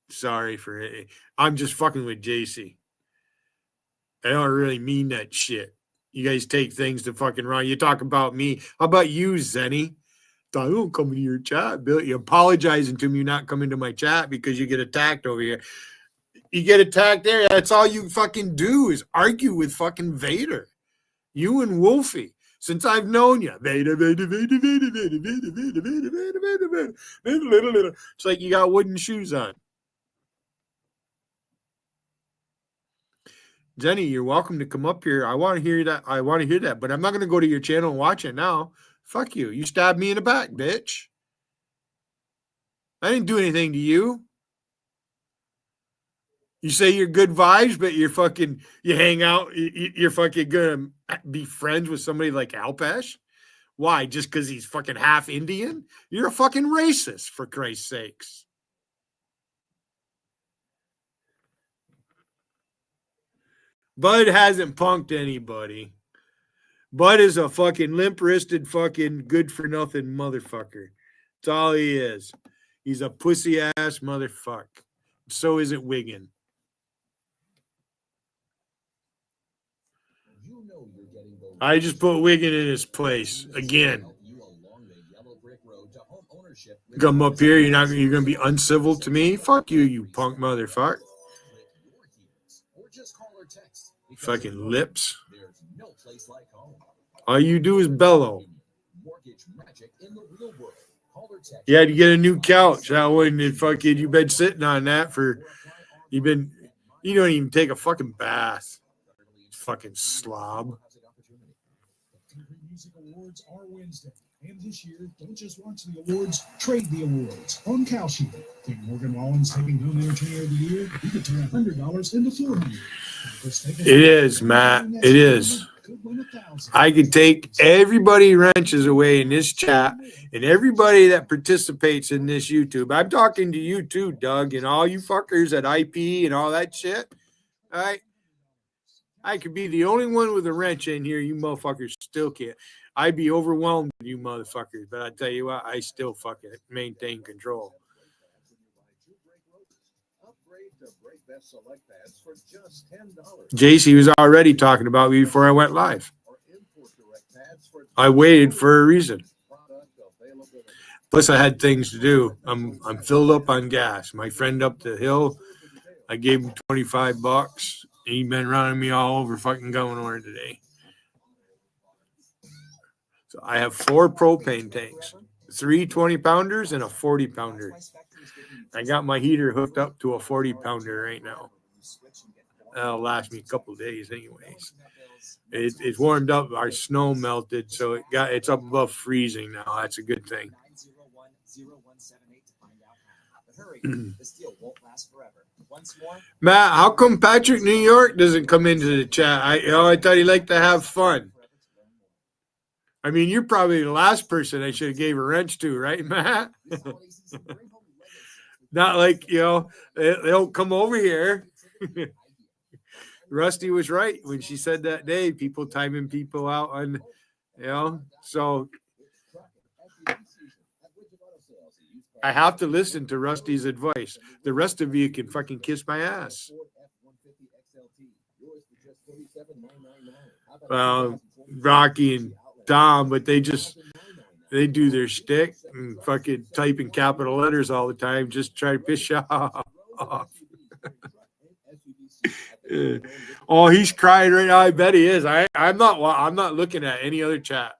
Sorry for it. I'm just fucking with JC. I don't really mean that shit. You guys take things to fucking wrong. You talk about me. How about you, Zenny? I don't come into your chat, Bill. You're apologizing to me not coming to my chat because you get attacked over here. You get attacked there. That's all you fucking do is argue with fucking Vader. You and Wolfie. Since I've known you. Vader. It's like you got wooden shoes on. Jenny, you're welcome to come up here. I want to hear that. But I'm not going to go to your channel and watch it now. Fuck you. You stabbed me in the back, bitch. I didn't do anything to you. You say you're good vibes, but you hang out. You're fucking going to be friends with somebody like Alpesh? Why? Just because he's fucking half Indian? You're a fucking racist, for Christ's sakes. Bud hasn't punked anybody. Bud is a fucking limp-wristed fucking good-for-nothing motherfucker. That's all he is. He's a pussy-ass motherfucker. So is it Wiggin. I just put Wiggin in his place again. Come up here, you're gonna be uncivil to me? Fuck you, you punk motherfucker. Fucking lips. All you do is bellow. You had to get a new couch. That wouldn't you've been sitting on that you don't even take a fucking bath. Fucking slob. Music Awards are Wednesday. And this year, don't just watch the awards, trade the awards on Kalshi. Think Morgan Wallen's taking home Entertainer of the Year? You could turn $100 into $400. It is, Matt. It is. I could take everybody wrenches away in this chat and everybody that participates in this YouTube. I'm talking to you too, Doug, and all you fuckers at IP and all that shit. All right. I could be the only one with a wrench in here. You motherfuckers still can't. I'd be overwhelmed with you motherfuckers. But I tell you what, I still fucking maintain control. JC was already talking about me before I went live. I waited for a reason. Plus, I had things to do. I'm filled up on gas. My friend up the hill, I gave him $25. He's been running me all over fucking Governor today. So I have 4 propane tanks, 3 20-pounders and a 40-pounder. I got my heater hooked up to a 40-pounder right now. That'll last me a couple of days anyways. It's warmed up. Our snow melted, so it's up above freezing now. That's a good thing. Matt, how come Patrick New York doesn't come into the chat? I thought he liked to have fun. I mean, you're probably the last person I should have gave a wrench to, right, Matt? Not like, they'll come over here. Rusty was right when she said that day, people timing people out on, so I have to listen to Rusty's advice. The rest of you can fucking kiss my ass. Rocky and Tom, but they do their shtick and fucking type in capital letters all the time, just try to piss you off. Oh, he's crying right now. I bet he is. I'm not looking at any other chat.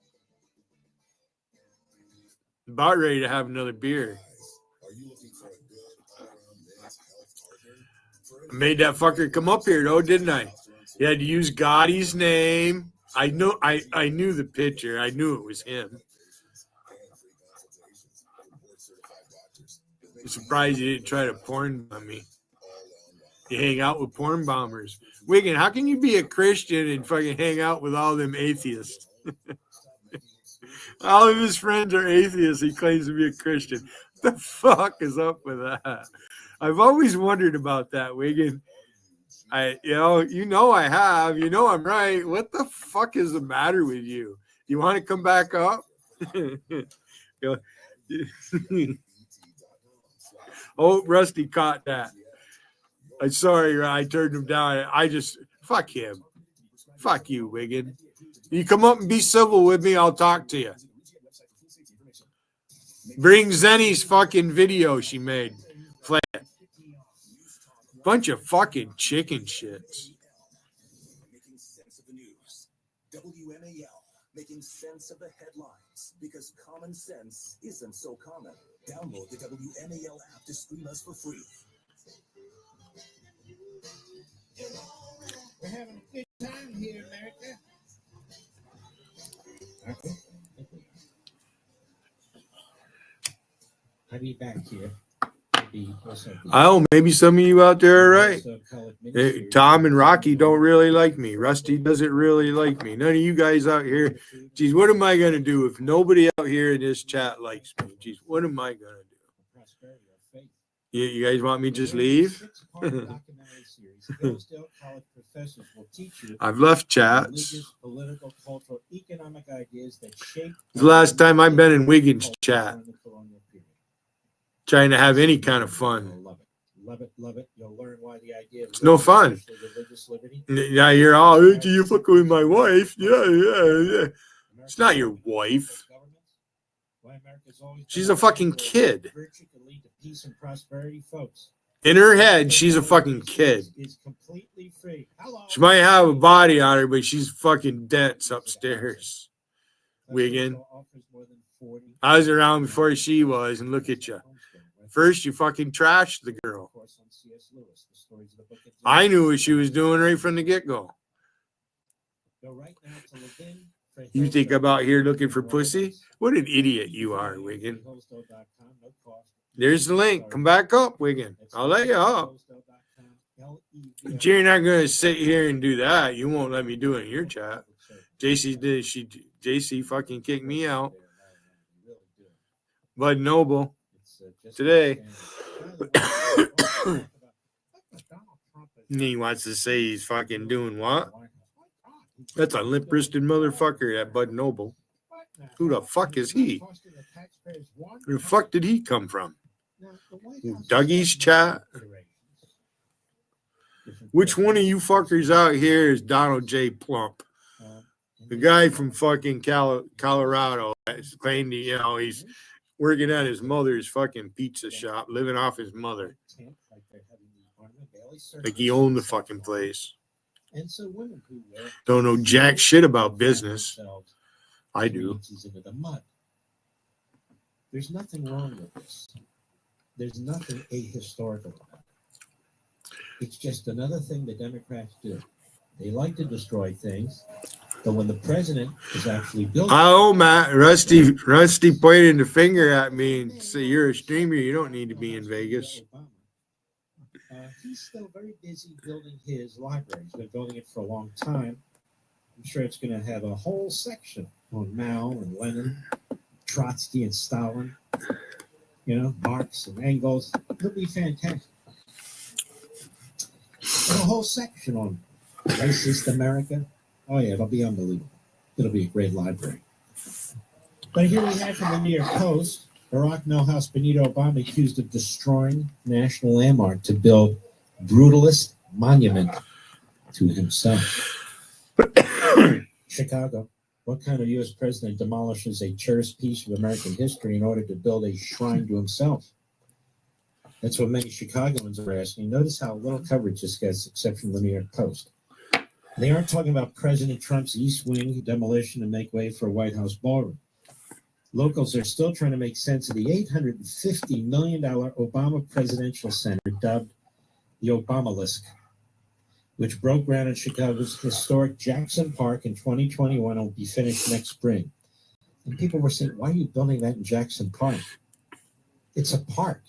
About ready to have another beer. I made that fucker come up here though, didn't I? You had to use Gotti's name. I knew the picture. I knew it was him. I'm surprised you didn't try to porn bomb me. You hang out with porn bombers. Wiggin, how can you be a Christian and fucking hang out with all them atheists? All of his friends are atheists. He claims to be a Christian. What the fuck is up with that? I've always wondered about that, Wiggin. I have. I'm right. What the fuck is the matter with you? You want to come back up? Oh, Rusty caught that. I'm sorry, I turned him down. Fuck him. Fuck you, Wiggin. You come up and be civil with me, I'll talk to you. Bring Zenny's fucking video she made. Play it. Bunch of fucking chicken shits. Making sense of the news. WMAL, making sense of the headlines, because common sense isn't so common. Download the WMAL app to stream us for free. We're having a good time here, America. Okay. I'll be back here. Maybe some of you out there are right. Tom and Rocky don't really like me. Rusty doesn't really like me. None of you guys out here. Geez, what am I going to do if nobody out here in this chat likes me? Geez, what am I going to do? You guys want me to just leave? I've left chats. The last time I've been in Wiggins' chat. Trying to have any kind of fun. Love it. You'll learn why the idea of it's no fun. Yeah, you're all, you fucking with my wife. Yeah. It's not your wife. She's a fucking kid. In her head, she's a fucking kid. She might have a body on her, but she's fucking dense upstairs. Wiggin. I was around before she was, and look at you. First, you fucking trashed the girl. I knew what she was doing right from the get-go. You think I'm out here looking for pussy? What an idiot you are, Wiggin. There's the link. Come back up, Wiggin. I'll let you up. But you're not going to sit here and do that. You won't let me do it in your chat. JC fucking kicked me out. Bud Noble. Today. He wants to say he's fucking doing what? That's a limp-wristed motherfucker, that Bud Noble. Who the fuck is he? Where the fuck did he come from? Dougie's chat? Which one of you fuckers out here is Donald J. Plump? The guy from fucking Colorado claimed he's working at his mother's fucking pizza shop, living off his mother. Like he owned the fucking place. Don't know jack shit about business. I do. There's nothing wrong with this. There's nothing ahistorical about it. It's just another thing the Democrats do. They like to destroy things. But when the president is actually building, Oh, Matt, Rusty pointed the finger at me and said, "You're a streamer. You don't need to be in Vegas." He's still very busy building his library. He's been building it for a long time. I'm sure it's going to have a whole section on Mao and Lenin, Trotsky and Stalin, Marx and Engels. It'll be fantastic. And a whole section on racist America. Oh, yeah, it'll be unbelievable. It'll be a great library. But here we have from the New York Post, Barack Milhouse Benito Obama accused of destroying national landmark to build brutalist monument to himself. Chicago. What kind of U.S. president demolishes a cherished piece of American history in order to build a shrine to himself? That's what many Chicagoans are asking. Notice how little coverage this gets, except from the New York Post. They aren't talking about President Trump's East Wing demolition to make way for a White House ballroom. Locals are still trying to make sense of the $850 million Obama Presidential Center, dubbed the Obamalisk, which broke ground in Chicago's historic Jackson Park in 2021 and will be finished next spring. And people were saying, why are you building that in Jackson Park? It's a park.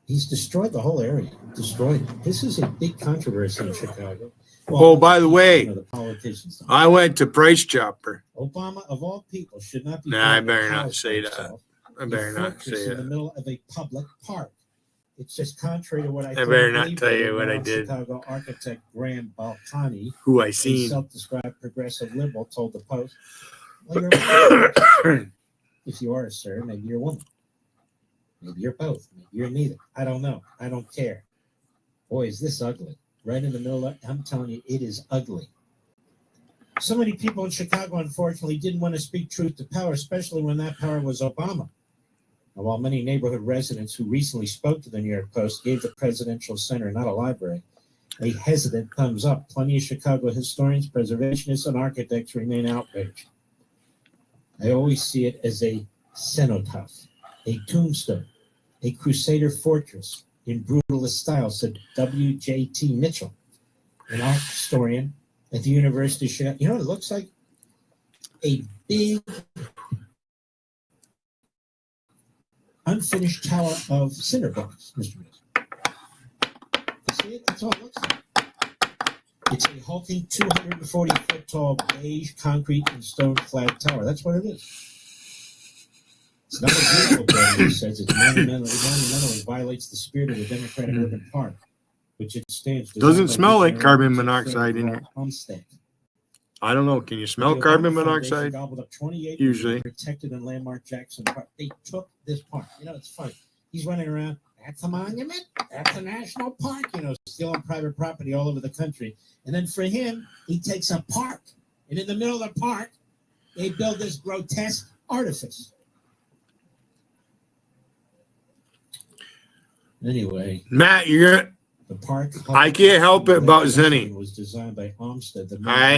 He's destroyed the whole area. Destroyed it. This is a big controversy in Chicago. Well, by the way, the politicians. I went to Price Chopper. Obama, of all people, should not be. Nah, I better not say that. I better not say in the that. middle of a public park. It's just contrary to what I better not tell you what I did. Chicago architect Graham Balcani, Who I a seen. self-described progressive liberal, told the Post, well, you're a if you are a sir, maybe you're a woman. Maybe you're both. Maybe you're neither. I don't know. I don't care. Boy, is this ugly. Right in the middle of, I'm telling you, it is ugly. So many people in Chicago, unfortunately, didn't want to speak truth to power, especially when that power was Obama. And while many neighborhood residents who recently spoke to the New York Post gave the presidential center, not a library, a hesitant thumbs up, plenty of Chicago historians, preservationists, and architects remain outraged. I always see it as a cenotaph, a tombstone, a crusader fortress in brutalist style, said W.J.T. Mitchell, an art historian at the University of Chicago. You know what it looks like? A big unfinished tower of cinder blocks, Mr. Mills. You see it? That's all it looks like. It's a hulking 240-foot tall beige concrete and stone clad tower. That's what it is. It's not a beautiful building, he says. It monumentally violates the spirit of the Democratic Urban Park, which it stands. Doesn't smell like carbon monoxide in here. Homestead. I don't know. Can you smell carbon monoxide? Gobbled up 28 Usually. Protected and landmark Jackson Park. They took this park. It's funny. He's running around. That's a monument. That's a national park. Stealing private property all over the country. And then for him, he takes a park. And in the middle of the park, they build this grotesque artifice. Anyway, Matt, you're. The park. I can't help it about Zenny. Was designed by Olmsted, the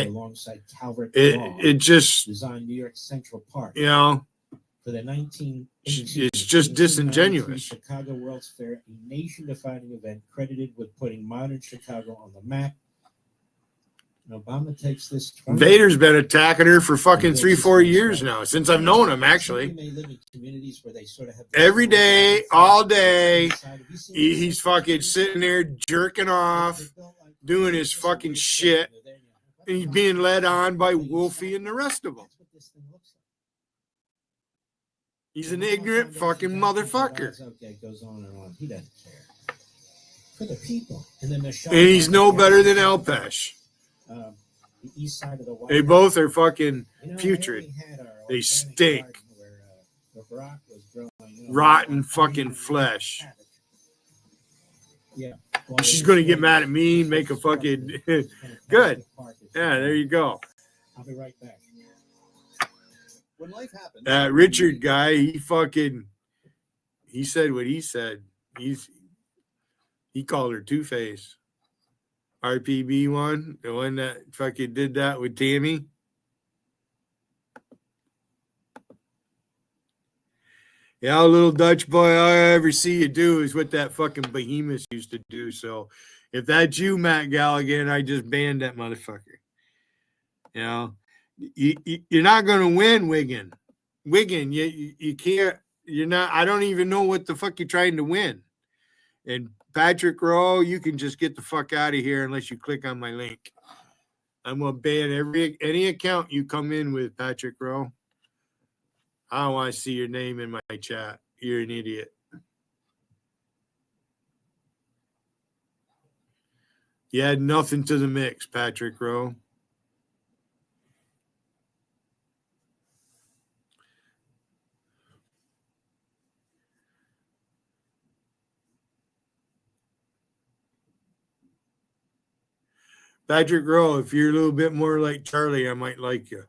alongside Calvert. It just designed New York Central Park. For the 19. It's just disingenuous. Chicago World's Fair, a nation-defining event credited with putting modern Chicago on the map. And Obama takes this. Vader's been attacking her for fucking 3-4 years now, since I've known him, actually. Every day, all day, he's fucking sitting there jerking off, doing his fucking shit, and he's being led on by Wolfie and the rest of them. He's an ignorant fucking motherfucker. Okay, goes on and on. He doesn't care. For the people. And he's no better than Alpesh. The east side of the they both are fucking putrid. They stink. Where was growing, rotten fucking flesh. Yeah. She's going to get mad at me and make a fucking good. Yeah, there you go. I'll be right back. When life happens, that Richard guy, he said what he said. He called her Two-Face. RPB one, the one that fucking did that with Tammy. Yeah, little Dutch boy, all I ever see you do is what that fucking behemoth used to do. So if that's you, Matt Galligan, I just banned that motherfucker. You know, you're not going to win, Wiggin. Wiggin, you can't, you're not, I don't even know what the fuck you're trying to win. And Patrick Rowe, you can just get the fuck out of here unless you click on my link. I'm going to ban any account you come in with, Patrick Rowe. I don't want to see your name in my chat. You're an idiot. You had nothing to the mix, Patrick Rowe. Patrick Rowe, if you're a little bit more like Charlie, I might like you.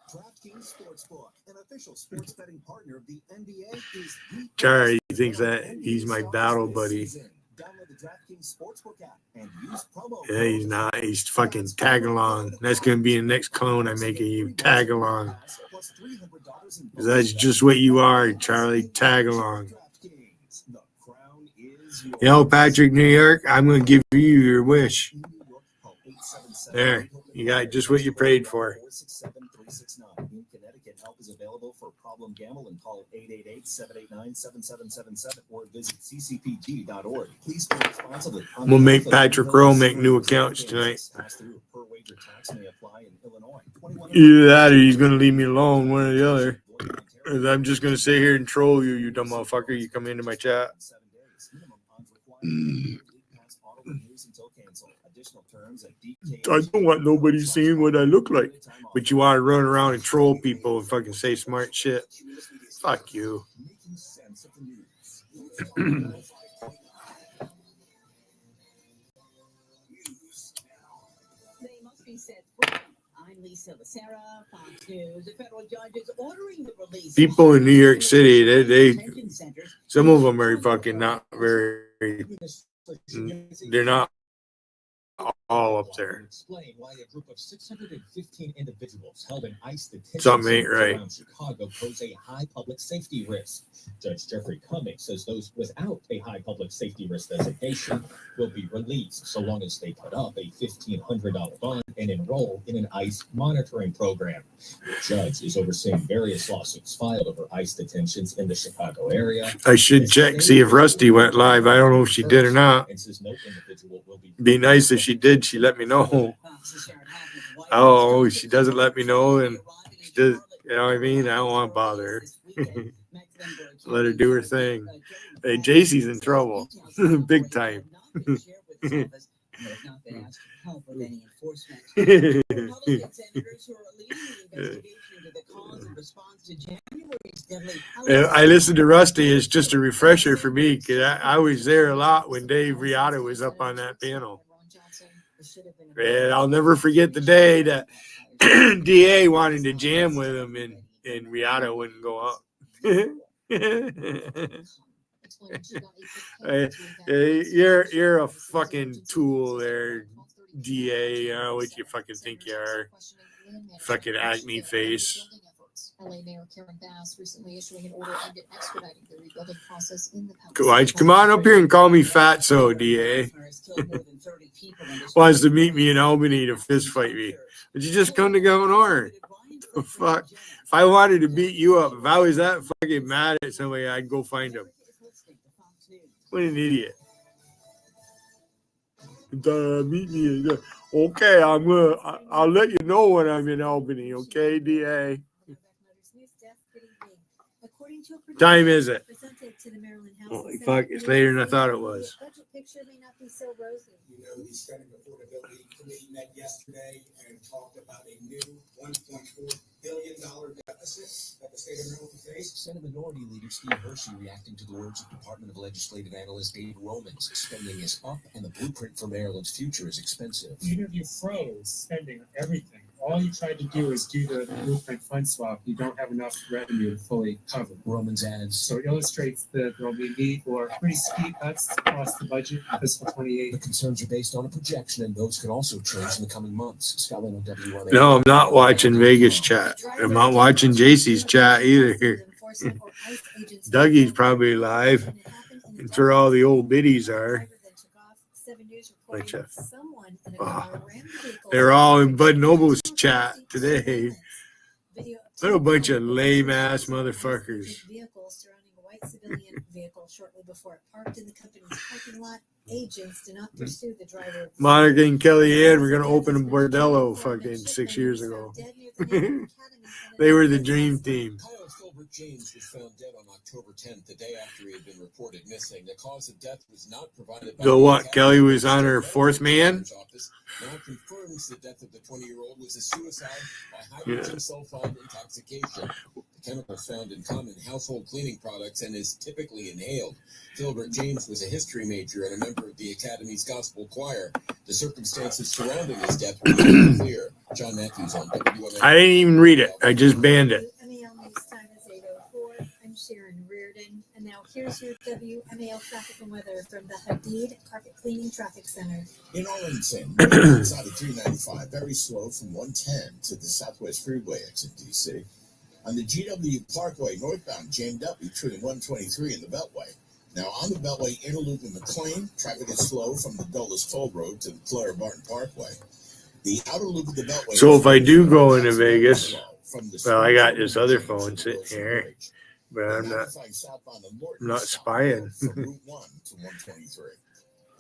DraftKings Sportsbook, an official sports betting partner of the NBA, is the Charlie thinks that he's my battle buddy. Download the DraftKings Sportsbook app and use promo Yeah, he's not. He's fucking tag along. That's going to be the next clone I'm making you, tag along. Because that's just what you are, Charlie, tag along. You know, Patrick, New York, I'm going to give you your wish. There, you got just what you prayed for. 467-369. In Connecticut, help is available for problem gambling. Call 888-789-7777 or visit ccpg.org. Please be responsibly. We'll make Patrick Rowe make new accounts tonight. Either that or he's going to leave me alone, one or the other. I'm just going to sit here and troll you, you dumb motherfucker. You come into my chat. I don't want nobody seeing what I look like. But you want to run around and troll people and fucking say smart shit. Fuck you. People in New York City, they some of them are fucking not very, they're not all up there. Something ain't right. Chicago pose a high public safety risk. Judge Jeffrey Cummings says those without a high public safety risk designation will be released so long as they put up a $1,500 bond and enroll in an ICE monitoring program. The judge is overseeing various lawsuits filed over ICE detentions in the Chicago area. I should check, see if Rusty went live. I don't know if she did or not. Be nice if she did. She let me know. Oh, she doesn't let me know, and she does. You know what I mean? I don't want to bother her. Let her do her thing. Hey, JC's in trouble, big time. I listened to Rusty. It's just a refresher for me because I was there a lot when Dave Riata was up on that panel. And I'll never forget the day that DA wanted to jam with him and Riata wouldn't go up. You're a fucking tool there, DA. You know what you fucking think you are. Fucking acne face. LA Mayor Karen Bass recently issuing an order aimed at expediting the rebuilding process in the Palisades. Come on up here and call me Fatso, DA. Wants to meet me in Albany to fist fight me. But you just come to Governor. The fuck? If I wanted to beat you up, if I was that fucking mad at somebody, I'd go find him. What an idiot. Meet me. Okay, I'll let you know when I'm in Albany, okay, DA? Time is it? Holy fuck, it's later than I thought it was. You know, the Senate Affordability Committee met yesterday and talked about a new $1.4 billion deficit that the state of Maryland will face. Senate Minority Leader Steve Hershey reacting to the words of Department of Legislative Analyst Dave Romans. Spending is up and the blueprint for Maryland's future is expensive. Even if you froze spending everything, all you tried to do is do the blueprint fund swap. You don't have enough revenue to fully cover. Romans adds. So it illustrates that there will be need for pretty steep cuts across the budget in fiscal 28. The concerns are based on a projection, and those could also change in the coming months. Scotland on WMA. No, I'm not watching Vegas chat. I'm not watching JC's chat either here. enforcement or ICE agents. Dougie's probably alive. That's where all the old biddies are. 7 News Bunch reporting of, someone in a car rammed the vehicle. they're all in Bud Noble's chat today. Video of What a bunch of two lame ass motherfuckers. vehicles surrounding a white civilian vehicle shortly before it parked in the company's parking lot. Agents did not pursue the driver. Monica and Kellyanne were going to open a bordello fucking 6 years ago. They were the dream team. Kyle Filbert James was found dead on October 10th, the day after he had been reported missing. The cause of death was not provided by The what? Kelly was on her fourth man? office. Now confirms the death of the 20-year-old was a suicide by hydrogen sulfide intoxication. The chemical found in common household cleaning products and is typically inhaled. Filbert James was a history major and a member of the Academy's Gospel Choir. The circumstances surrounding his death were not clear. John Matthews on WMA. I didn't even read it. I just banned it. WMAL News time is 8:04. I'm Sharon Reardon, and now here's your WMAL traffic and weather from the Hadid Carpet Cleaning Traffic Center. In Arlington, outside of 395, very slow from 110 to the Southwest Freeway exit DC. On the GW Parkway northbound, jammed up between 123 and the Beltway. Now on the Beltway inner loop in McLean, traffic is slow from the Dulles Toll Road to the Claire Barton Parkway. The outer loop of the Beltway. So if I do go into Vegas, well, I got this other phone sitting here, but I'm not spying. From Route 1 to 123.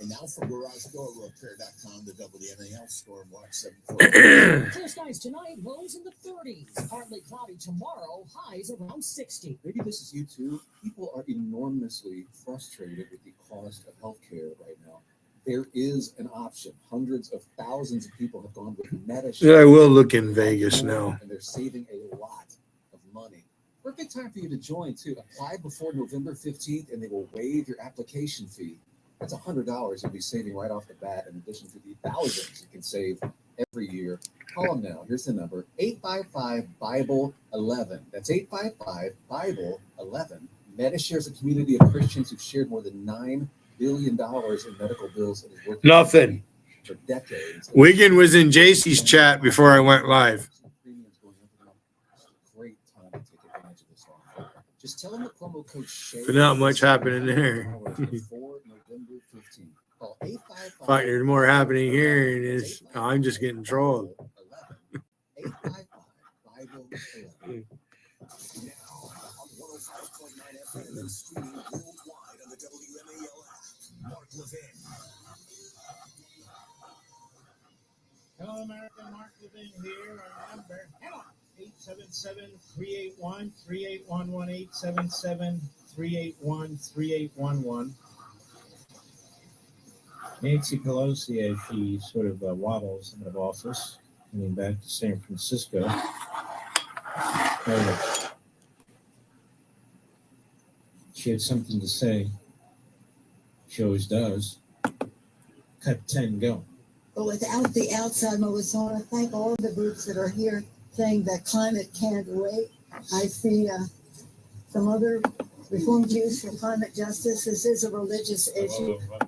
And now from GarageDoorRepair.com, the WMAL Storm Watch 740. Clear skies tonight, lows in the 30s. Partly cloudy tomorrow, highs around 60. Maybe this is you too. People are enormously frustrated with the cost of healthcare right now. There is an option. Hundreds of thousands of people have gone with Yeah, I Medicare. will look in Vegas now. And they're saving a lot of money. Perfect time for you to join too. Apply before November 15th and they will waive your application fee. That's $100 you'll be saving right off the bat, in addition to the thousands you can save every year. Call them now. Here's the number, 855-BIBLE-11. That's 855-BIBLE-11. Medishare is a community of Christians who've shared more than $9 billion in medical bills and has worked Nothing. for decades. Wiggin was in JC's chat before I went live. Great time to take advantage of this offer. Just tell them the promo code SHARE. But not much happening there. Before November 15th. Call 855. Fuck, there's more happening here. And it's, I'm just getting trolled. 855-BIBLE-11. FM and streaming worldwide on the WMAL app. Mark Levin. Hello, America. Mark Levin here. Our number, 877-381-3811, 877-381-3811. Nancy Pelosi, as she sort of waddles out of office, coming back to San Francisco. She had something to say. She always does. Cut 10, go. But without the outside motives, I want to thank all of the groups that are here saying that climate can't wait. I see some other reformed views for climate justice. This is a religious issue. What?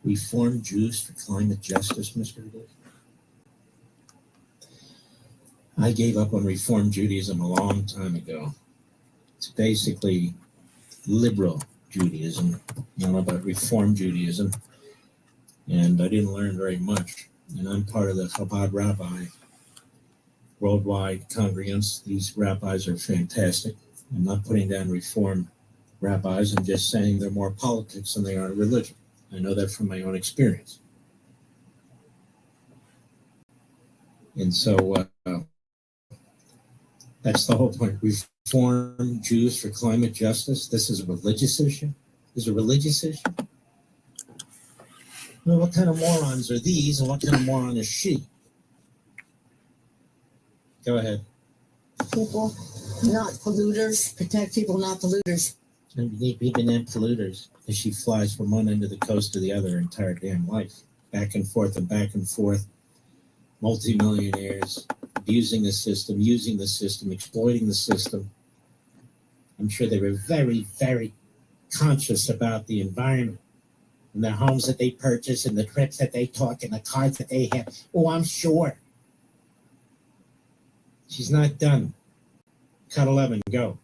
Reformed Jews for climate justice, Mr. Doodle? I gave up on Reformed Judaism a long time ago. It's basically liberal Judaism, you know, about Reformed Judaism. And I didn't learn very much. And I'm part of the Chabad Rabbi worldwide congregants. These rabbis are fantastic. I'm not putting down Reform rabbis. I'm just saying they're more politics than they are religion. I know that from my own experience. And so that's the whole point. Reform Jews for climate justice. This is a religious issue. This is a religious issue. Well, what kind of morons are these, and what kind of moron is she? Go ahead. People, not polluters. Protect people, not polluters. And we need people not polluters. As she flies from one end of the coast to the other her entire damn life. Back and forth and back and forth. Multimillionaires abusing the system, using the system, exploiting the system. I'm sure they were very, very conscious about the environment and the homes that they purchase and the trips that they took and the cars that they have. Oh, I'm sure. She's not done. Cut 11, go.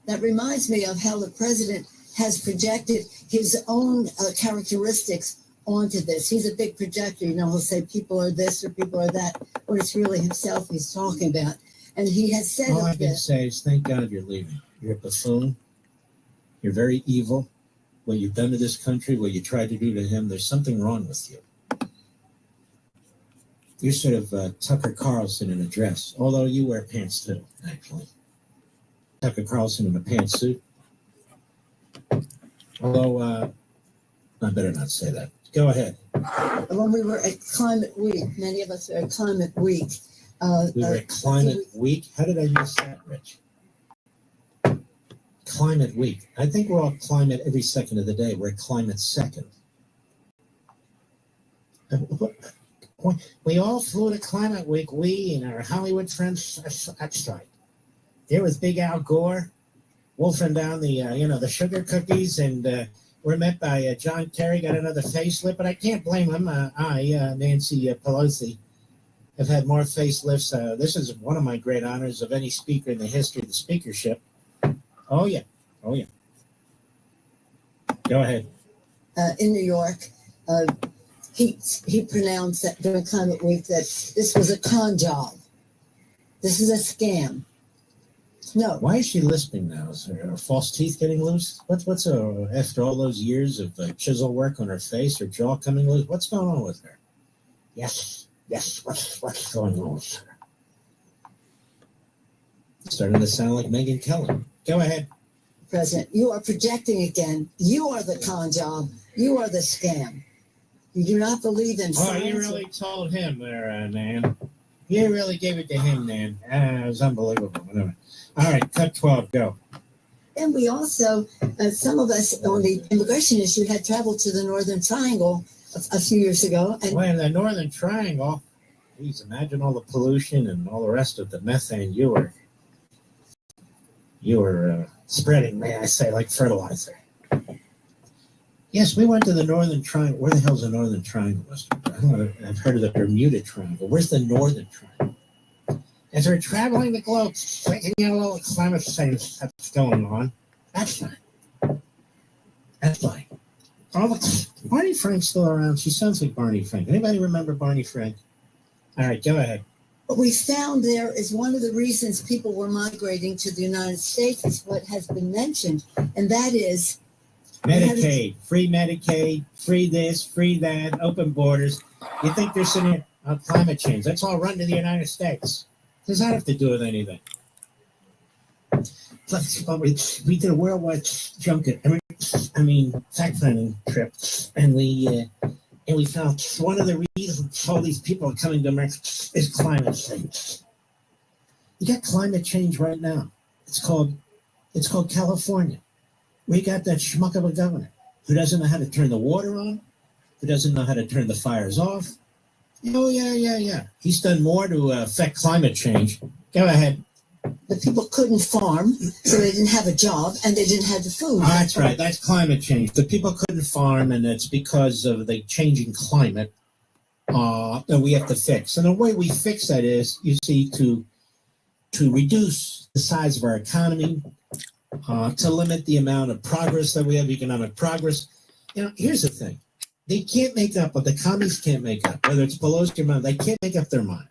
That reminds me of how the president has projected his own characteristics onto this. He's a big projector. You know, he'll say people are this or people are that, but it's really himself he's talking about. And he has said All I of can this. say is thank God you're leaving. You're a buffoon. You're very evil. What you've done to this country, what you tried to do to him, there's something wrong with you. You're sort of Tucker Carlson in a dress, although you wear pants too, actually. Tucker Carlson in a pantsuit. Although, I better not say that. Go ahead. When we were at Climate Week, many of us were at Climate Week. We were at Climate Week. How did I miss that, Rich? Climate Week. I think we're all climate every second of the day. We're at Climate Second. We all flew to Climate Week. We and our Hollywood friends. That's right. There was Big Al Gore wolfing down the sugar cookies, and we're met by John Kerry, got another facelift, but I can't blame him. Nancy Pelosi, have had more facelifts. This is one of my great honors of any speaker in the history of the speakership. Oh, yeah. Oh, yeah. Go ahead. In New York, he pronounced that during Climate Week that this was a con job. This is a scam. No. Why is she lisping now? Is her false teeth getting loose? What's after all those years of chisel work on her face, her jaw coming loose? What's going on with her? Yes. What's going on with her? Starting to sound like Megyn Kelly. Go ahead. President, you are projecting again. You are the con job. You are the scam. You do not believe in science. Oh, you really told him there, Nan. You really gave it to him, Nan. It was unbelievable. Whatever. All right, cut 12, go. And we also, some of us on the immigration issue had traveled to the Northern Triangle a few years ago. And well, in the Northern Triangle, geez, imagine all the pollution and all the rest of the methane you were spreading, may I say, like fertilizer. Yes, we went to the Northern Triangle. Where the hell's the Northern Triangle, Mr.? I've heard of the Bermuda Triangle. Where's the Northern Triangle? As we're traveling the globe, taking a little climate change that's going on. That's fine. That's fine. Barney Frank's still around. She sounds like Barney Frank. Anybody remember Barney Frank? All right, go ahead. what we found there is one of the reasons people were migrating to the United States is what has been mentioned, and that is Medicaid, free Medicaid, free this, free that, open borders. You think they're sitting on climate change? Let's all run to the United States. Does that have to do with anything? We did a worldwide junket, fact-finding trip, and we found one of the reasons all these people are coming to America is climate change. You got climate change right now. It's called California. We got that schmuck of a governor who doesn't know how to turn the water on, who doesn't know how to turn the fires off. Oh, yeah. He's done more to affect climate change. Go ahead. The people couldn't farm, so they didn't have a job, and they didn't have the food. Oh, that's right. That's climate change. The people couldn't farm, and it's because of the changing climate that we have to fix. And the way we fix that is, you see, to reduce the size of our economy, to limit the amount of progress that we have, economic progress. Here's the thing. They can't make up, but the commies can't make up, whether it's Pelosi or not, they can't make up their mind.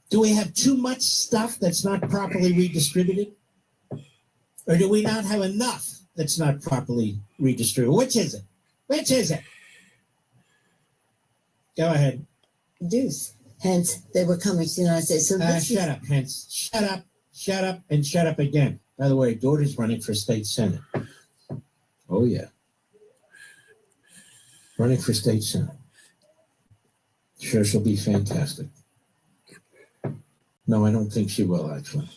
Do we have too much stuff that's not properly redistributed? Or do we not have enough that's not properly redistributed? Which is it? Go ahead. Reduce. Hence, they were coming to the United States. So shut up, hence. Shut up, and shut up again. By the way, daughter's running for state senate. Oh, yeah. Running for state senate. Sure, she'll be fantastic. No, I don't think she will, actually.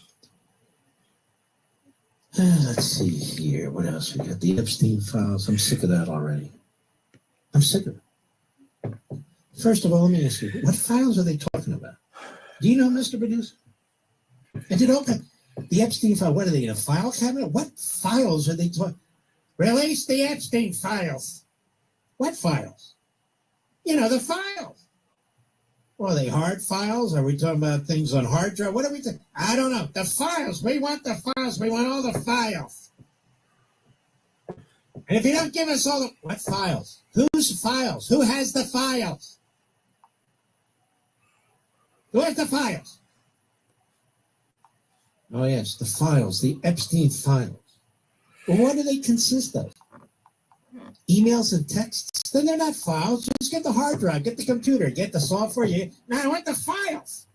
Let's see here. What else we got? The Epstein files. I'm sick of that already. I'm sick of it. First of all, let me ask you, what files are they talking about? Do you know, Mr. Producer? I did open the Epstein file. What are they in a file cabinet? What files are they talking? Release the Epstein files. What files? The files. Well, are they hard files? Are we talking about things on hard drive? What are we doing? I don't know. The files. We want the files. We want all the files. And if you don't give us all the... What files? Whose files? Who has the files? Who has the files? Oh, yes, the files. The Epstein files. Well, what do they consist of? Emails and texts? Then they're not files. Just get the hard drive, get the computer, get the software. Now I want the files.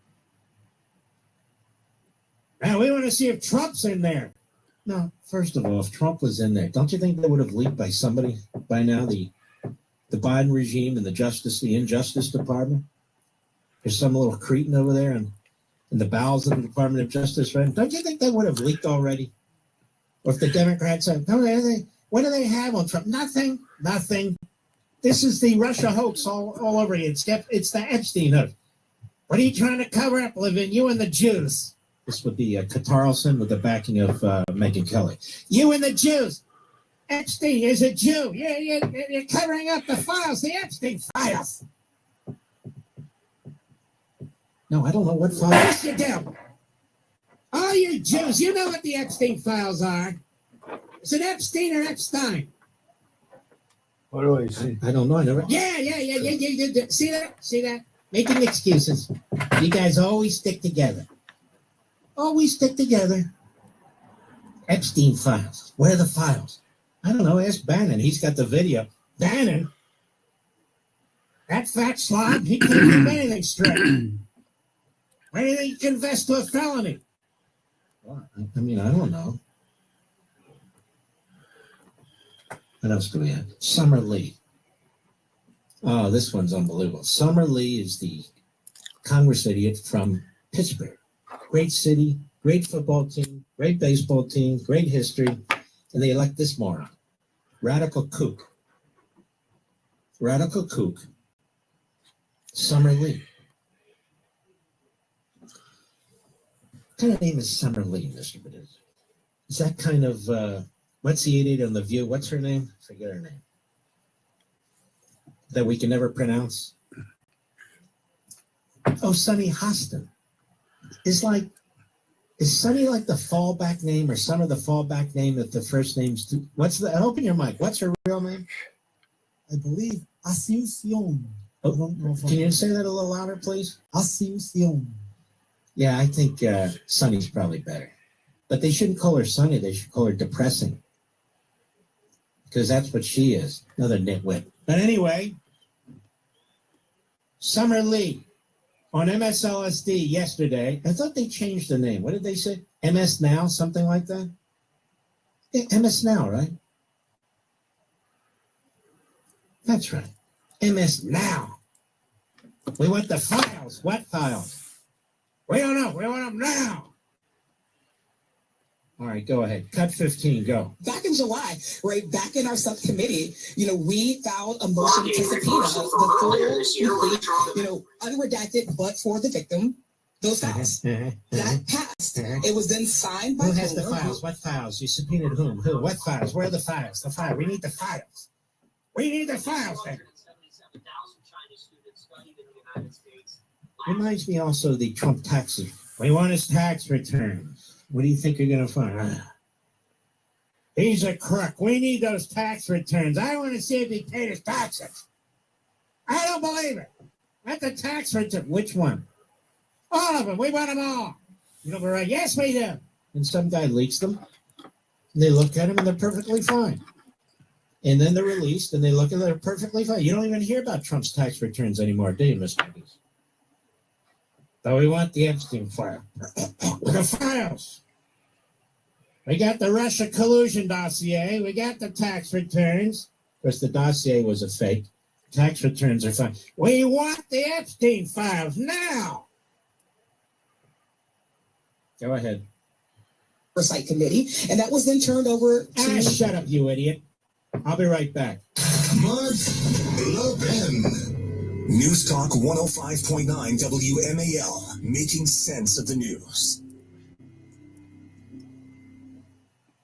Now we want to see if Trump's in there. No, first of all, if Trump was in there, don't you think that would have leaked by somebody by now? The Biden regime and the Injustice Department? There's some little cretin over there in the bowels of the Department of Justice, right? Don't you think that would have leaked already? Or if the Democrats said, no, what do they have on Trump? Nothing. This is the Russia hoax all over you. It's the Epstein hoax. What are you trying to cover up, Levin? You and the Jews. This would be Catarlson with the backing of Megyn Kelly. You and the Jews. Epstein is a Jew. You're covering up the files, the Epstein files. No, I don't know what files. Yes, you do. All you Jews, you know what the Epstein files are. Is it Epstein or Epstein? What do I see? I don't know. I never. Yeah. See that? Making excuses. You guys always stick together. Epstein files. Where are the files? I don't know. Ask Bannon. He's got the video. Bannon? That fat slob, he can't keep anything straight. Why do you think he confessed to a felony? Well, I mean, I don't know. What else do we have? Summer Lee. Oh, this one's unbelievable. Summer Lee is the Congress idiot from Pittsburgh. Great city, great football team, great baseball team, great history. And they elect this moron. Radical kook. Summer Lee. What kind of name is Summer Lee, Mr. Bediz? Is that kind of, what's the idiot on The View? What's her name? Forget her name. That we can never pronounce. Oh, Sunny Hostin. Is Sunny like the fallback name or some of the fallback name that the first name's open your mic. What's her real name? I believe Asuncion. Oh, can you say that a little louder, please? Asuncion. Yeah, I think Sunny's probably better. But they shouldn't call her Sunny. They should call her depressing. Because that's what she is. Another nitwit. But anyway, Summer Lee on MSLSD yesterday. I thought they changed the name. What did they say? MS Now, something like that? Yeah, MS Now, right? That's right. MS Now. We want the files. What files? We don't know. We want them now. All right, go ahead. Cut 15, go. Back in July, right, back in our subcommittee, we filed a motion to subpoena the full, unredacted, but for the victim, those files. That passed. It was then signed by Who has the files? What files? You subpoenaed whom? Who? What files? Where are the files? The file. We need the files. We need the files, then. Reminds me also of the Trump taxes. We want his tax returns. What do you think you're going to find? He's a crook. We need those tax returns. I want to see if he paid his taxes. I don't believe it. Let the tax return. Which one? All of them. We want them all. You know, we're right. Yes, we do. And some guy leaks them. And they look at them and they're perfectly fine. And then they're released and they look at them, they're perfectly fine. You don't even hear about Trump's tax returns anymore, do you, Mr. Bediz? So we want the Epstein file. The files. We got the Russia collusion dossier. We got the tax returns. Of course, the dossier was a fake. Tax returns are fine. We want the Epstein files now. Go ahead. Oversight Committee, and that was then turned over to... Shut up, you idiot. I'll be right back. Mark Levin. News Talk 105.9 WMAL, making sense of the news.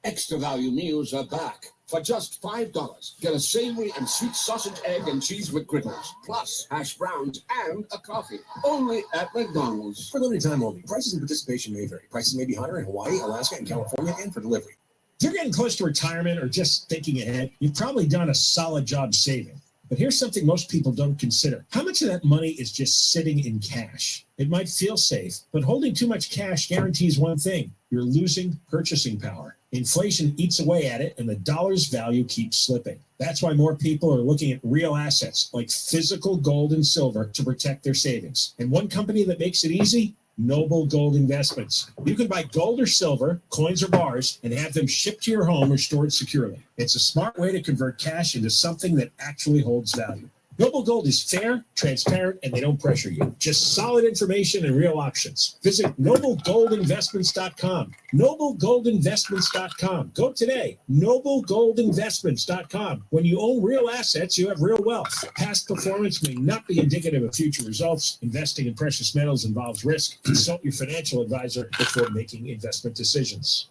Extra value meals are back. For just $5, get a savory and sweet sausage, egg, and cheese McGriddles, plus hash browns and a coffee. Only at McDonald's. For limited time only. Prices and participation may vary. Prices may be higher in Hawaii, Alaska, and California, and for delivery. If you're getting close to retirement or just thinking ahead, you've probably done a solid job saving. But here's something most people don't consider. How much of that money is just sitting in cash? It might feel safe, but holding too much cash guarantees one thing: you're losing purchasing power. Inflation eats away at it, and the dollar's value keeps slipping. That's why more people are looking at real assets like physical gold and silver to protect their savings. And one company that makes it easy: Noble Gold Investments. You can buy gold or silver, coins or bars, and have them shipped to your home or stored securely. It's a smart way to convert cash into something that actually holds value. Noble Gold is fair, transparent, and they don't pressure you. Just solid information and real options. Visit noblegoldinvestments.com. Noblegoldinvestments.com. Go today. Noblegoldinvestments.com. When you own real assets, you have real wealth. Past performance may not be indicative of future results. Investing in precious metals involves risk. Consult your financial advisor before making investment decisions.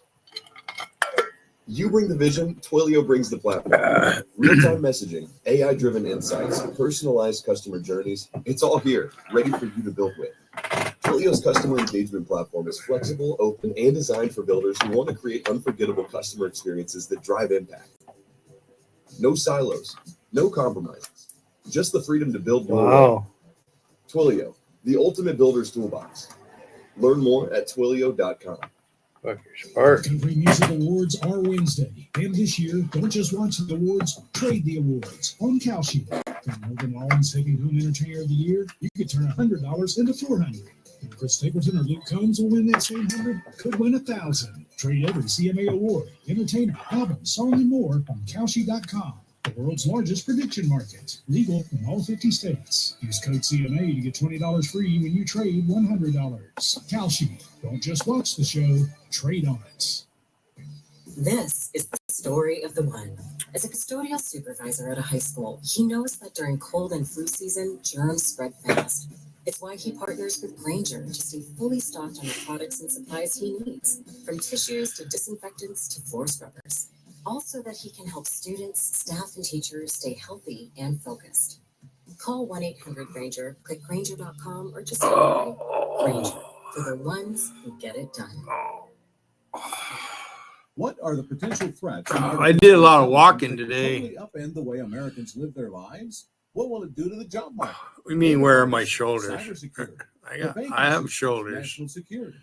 You bring the vision, Twilio brings the platform. Real-time messaging, AI-driven insights, personalized customer journeys. It's all here, ready for you to build with. Twilio's customer engagement platform is flexible, open, and designed for builders who want to create unforgettable customer experiences that drive impact. No silos, no compromises, just the freedom to build more. Wow. Twilio, the ultimate builder's toolbox. Learn more at twilio.com. Country Music Awards are Wednesday, and this year, don't just watch the awards, trade the awards on Kalshi. From Morgan Wallen's taking Home Entertainer of the Year, you could turn $100 into $400. And Chris Stapleton or Luke Combs will win that same 100, could win 1,000. Trade every CMA award, entertainer, album, song, and more on Kalshi.com. The world's largest prediction market. Legal in all 50 states. Use code CMA to get $20 free when you trade $100. Kalshi. Don't just watch the show, trade on it. This is the story of the one. As a custodial supervisor at a high school, he knows that during cold and flu season, germs spread fast. It's why he partners with Granger to stay fully stocked on the products and supplies he needs, from tissues to disinfectants to floor scrubbers. Also that he can help students, staff, and teachers stay healthy and focused. Call 1-800-GRANGER, click Granger.com, or just call Granger, for the ones who get it done. What are the potential threats? I did a lot of walking today. Totally upend the way Americans live their lives. What will it do to the job market? What do you mean, where are my shoulders? Cybersecurity. I have shoulders. National security.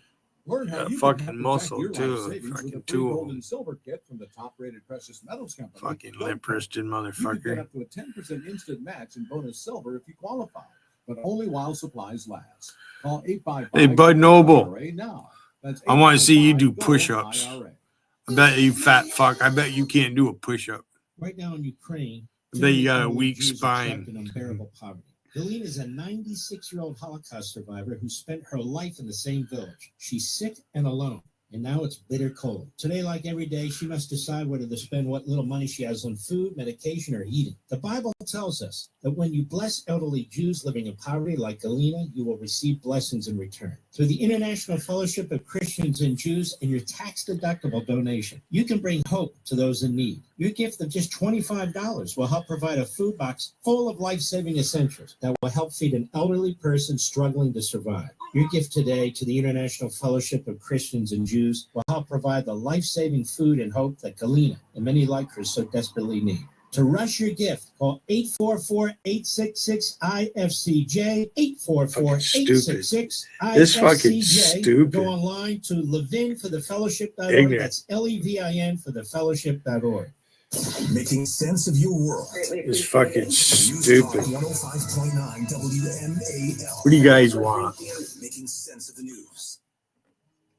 Learn how Got you fucking can muscle your too. life savings Fucking with a free two of gold them. and silver kit from the top-rated precious metals company. Fucking Gold lip-wristed You can get motherfucker. up to a 10% instant match in bonus silver if you qualify, but only while supplies last. Call 855. Hey, Bud Noble. IRA now. That's I want to see you do 855 push-ups. IRA. I bet you fat fuck. I bet you can't do a push-up. Right now in Ukraine, I bet you got a elderly weak Jews are trapped spine. in unbearable poverty. Helene is a 96-year-old Holocaust survivor who spent her life in the same village. She's sick and alone, and now it's bitter cold. Today, like every day, she must decide whether to spend what little money she has on food, medication, or heating. The Bible tells us that when you bless elderly Jews living in poverty like Galena, you will receive blessings in return. Through the International Fellowship of Christians and Jews and your tax-deductible donation, you can bring hope to those in need. Your gift of just $25 will help provide a food box full of life-saving essentials that will help feed an elderly person struggling to survive. Your gift today to the International Fellowship of Christians and Jews will help provide the life-saving food and hope that Galena and many like her so desperately need. To rush your gift, call 844-866-IFCJ, 844-866-IFCJ. This fucking stupid. Go online to Levin for the fellowship.org. Ignorant. That's Levin for the fellowship.org. Making sense of your world. It's fucking stupid. 105.9 WMAL. What do you guys want? Making sense of the news.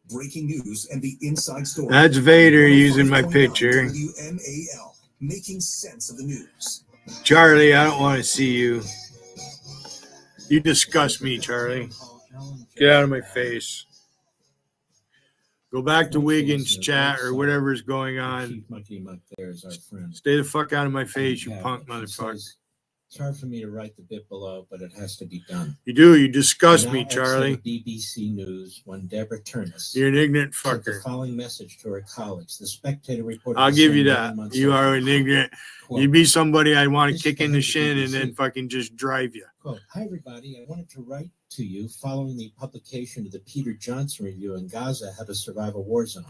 Breaking news and the inside story. That's Vader using my picture. WMAL. Making sense of the news. Charlie, I don't want to see you. You disgust me, Charlie. Get out of my face. Go back to Wiggins chat or whatever's going on. Chief Monkey Muck there is our friend. Stay the fuck out of my face, you punk motherfucker. It's hard for me to write the bit below, but it has to be done. You do. You disgust Now me, Charlie. outside of BBC News, when Deborah Turnus You're an ignorant sent the fucker. following message to her colleagues. The Spectator reported. I'll the give same you 9 that. months You later. are an ignorant. Quote, You'd be somebody I'd want to This kick is in the the head of shin and BBC. then fucking just drive you. Quote, hi, everybody. I wanted to write to you following the publication of the Peter Johnson review in Gaza, How to Survive a War Zone.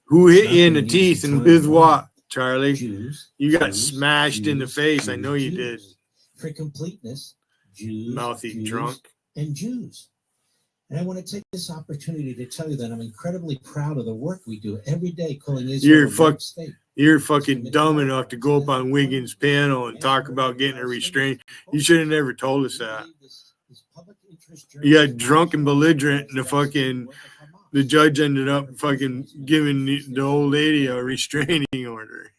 Who It's hit not you in the been an easy teeth and time with at all. what, Charlie? Jews, You got Jews, smashed in the Jews, face. I Jews, know you Jews. did. For completeness, Jews, Mouthy Jews, drunk. and Jews. And I want to take this opportunity to tell you that I'm incredibly proud of the work we do every day calling Israel a great state. You're fucking dumb enough to go up on Wiggins' panel and talk about getting a restraint. You should have never told us that. You got drunk and belligerent, and the judge ended up fucking giving the old lady a restraining order.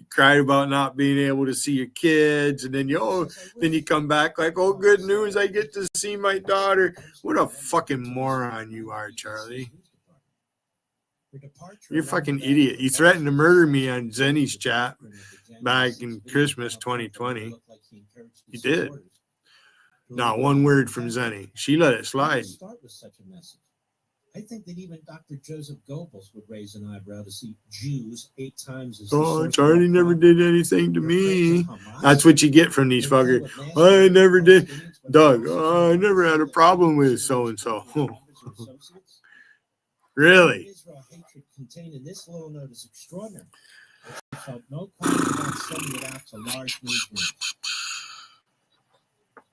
You cried about not being able to see your kids, and then you come back like, oh, good news, I get to see my daughter. What a fucking moron you are, Charlie. You're a fucking idiot. You threatened to murder me on Zenny's chat back in Christmas 2020. You did. Not one word from Zenny. She let it slide. Start with such a message. I think that even Dr. Joseph Goebbels would raise an eyebrow to see Jews 8 times as. Oh, Charlie never did anything to me. That's what you get from these fuckers. I never did. Doug, I never had a problem with so-and-so. Really? Israel hatred contained in this little note is extraordinary. I felt no comment about sending it out to large newsrooms.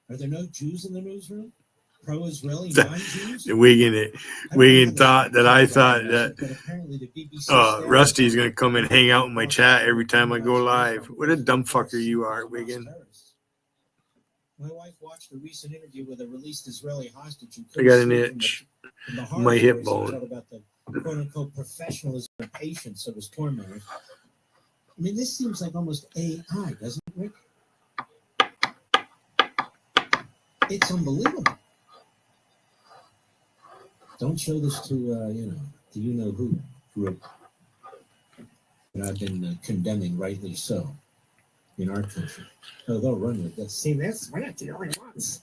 Are there no Jews in the newsroom? Pro-Israeli non-Jews? Wiggin thought that I thought that Rusty's going to come and hang out in my chat every time I go live. What a dumb fucker you are, Wiggin. My wife watched a recent interview with a released Israeli hostage. I got an itch in my hip bone. About the quote-unquote professionalism of patience of his tormentors. I mean, this seems like almost AI, doesn't it, Rick? It's unbelievable. Don't show this to, the you-know-who group that I've been condemning, rightly so, in our country. Oh, they'll run with this. See this? We're not the only ones.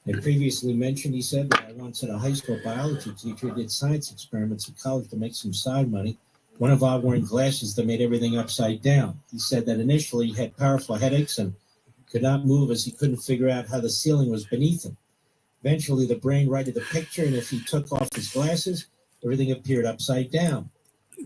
I previously mentioned, he said, that I once had a high school biology teacher who did science experiments at college to make some side money. One involved wearing glasses that made everything upside down. He said that initially he had powerful headaches and could not move as he couldn't figure out how the ceiling was beneath him. Eventually, the brain righted the picture, and if he took off his glasses, everything appeared upside down.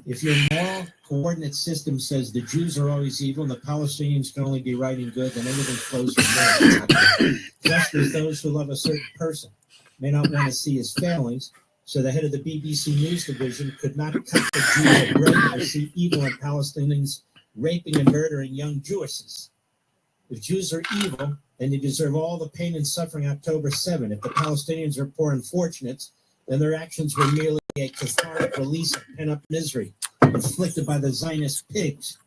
If your moral coordinate system says the Jews are always evil and the Palestinians can only be right and good, then everything flows from there. Just as those who love a certain person may not want to see his failings, so the head of the BBC News division could not cut the Jews a break or see evil in Palestinians raping and murdering young Jewesses. If Jews are evil, then they deserve all the pain and suffering October 7. If the Palestinians are poor and fortunate, then their actions were merely a cathartic release of pent-up misery inflicted by the Zionist pigs.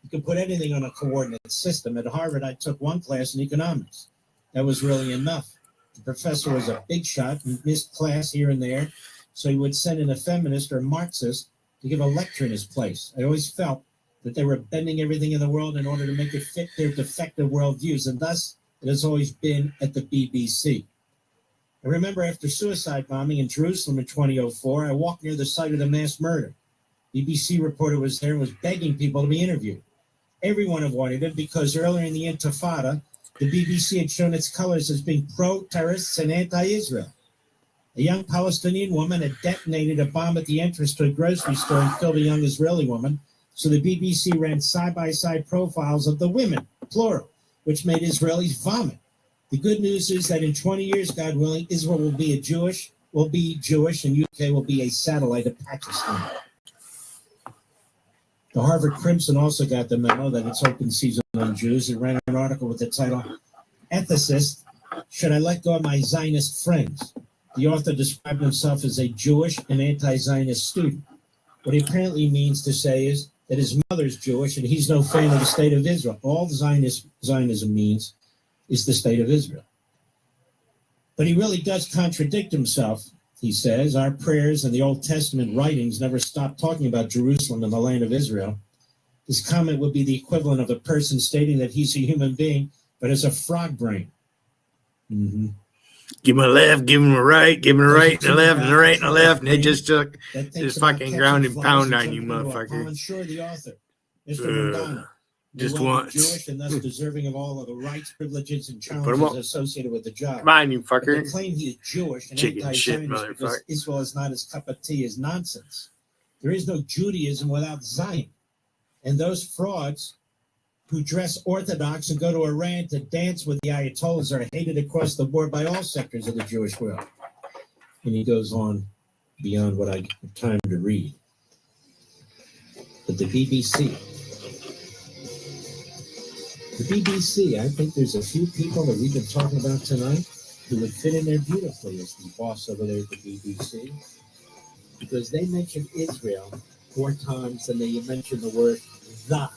You can put anything on a coordinate system. At Harvard, I took one class in economics. That was really enough. The professor was a big shot and missed class here and there, so he would send in a feminist or Marxist to give a lecture in his place. I always felt that they were bending everything in the world in order to make it fit their defective worldviews, and thus it has always been at the BBC. I remember after suicide bombing in Jerusalem in 2004, I walked near the site of the mass murder. BBC reporter was there and was begging people to be interviewed. Everyone avoided him because earlier in the Intifada, the BBC had shown its colors as being pro-terrorists and anti-Israel. A young Palestinian woman had detonated a bomb at the entrance to a grocery store and killed a young Israeli woman. So the BBC ran side-by-side profiles of the women, plural, which made Israelis vomit. The good news is that in 20 years, God willing, Israel will be Jewish, and UK will be a satellite of Pakistan. The Harvard Crimson also got the memo that it's open season on Jews. It ran an article with the title, Ethicist, Should I Let Go of My Zionist Friends? The author described himself as a Jewish and anti-Zionist student. What he apparently means to say is that his mother's Jewish and he's no fan of the state of Israel. All Zionism means is the state of Israel. But he really does contradict himself, he says. Our prayers and the Old Testament writings never stopped talking about Jerusalem and the land of Israel. This comment would be the equivalent of a person stating that he's a human being, but has a frog brain. Mm-hmm. Give him a left, give him a right, give him a right and a left and a right and a left, and they just took this fucking ground and pound on you, motherfucker. I'm sure the author, Mr. Mondano, Just may well be once. Jewish and thus deserving of all of the rights, privileges, and Put 'em challenges up. associated with the job. Come on, you But fucker. the claim he is Jewish and Chicken shit, anti-Zionist because motherfucker. Israel is not his cup of tea is nonsense. There is no Judaism without Zion. And those frauds who dress Orthodox and go to Iran to dance with the Ayatollahs are hated across the board by all sectors of the Jewish world. And he goes on beyond what I have time to read. But the BBC, I think there's a few people that we've been talking about tonight who would fit in there beautifully as the boss over there at the BBC, because they mention Israel 4 times and they mention the word the,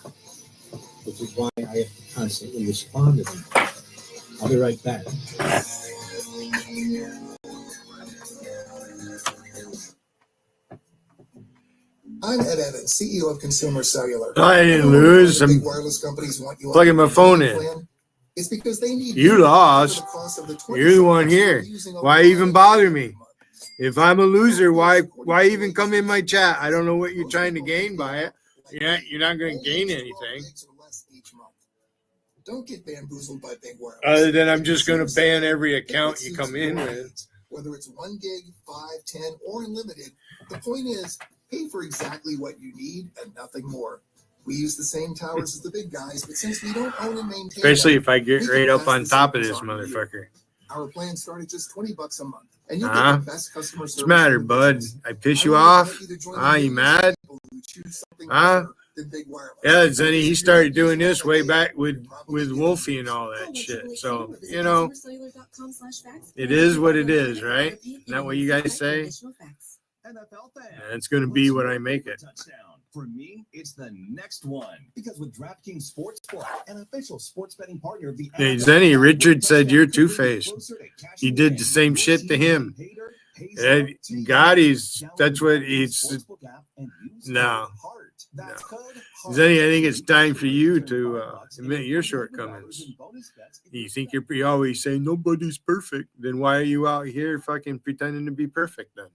which is why I have to constantly respond to them. I'll be right back. I'm Ed Evans, CEO of Consumer Cellular. I didn't lose. Big I'm wireless companies want you plugging on my their phone plan. in. It's because they need You to cover lost. the cost of the You're the one 20 here. using a Why lot even of bother me? If I'm a loser, why even come in my chat? I don't know what you're trying to gain by it. You're not going to gain anything. or less each month. Don't get bamboozled by big wireless. Other than I'm just going to ban every account you come in with. Whether it's 1 gig, 5, 10, or unlimited, the point is pay for exactly what you need and nothing more. We use the same towers as the big guys, but since we don't own and maintain Especially them, if I get we right can up pass on the top of savings this on to you. motherfucker. Our plans start at just $20 a month, and you Huh? get the best customer What's service. the matter, in the bud? business. I piss I you would off? invite you to join Ah, the you millions of mad? people who choose something Huh? better than big wireless. Yeah, Zenny, he started doing this way back with Wolfie and all that shit. So, you know, it is what it is, right? Isn't that what you guys say? Yeah, it's going to be what I make it. For me, it's the next one. Because with DraftKings Sportsbook, an official sports betting partner of the Hey, Zenny, Richard said you're two-faced. You did the same shit to him. That's what he's. No. Zenny, I think it's time for you to admit your shortcomings. You think you always say nobody's perfect. Then why are you out here fucking pretending to be perfect then?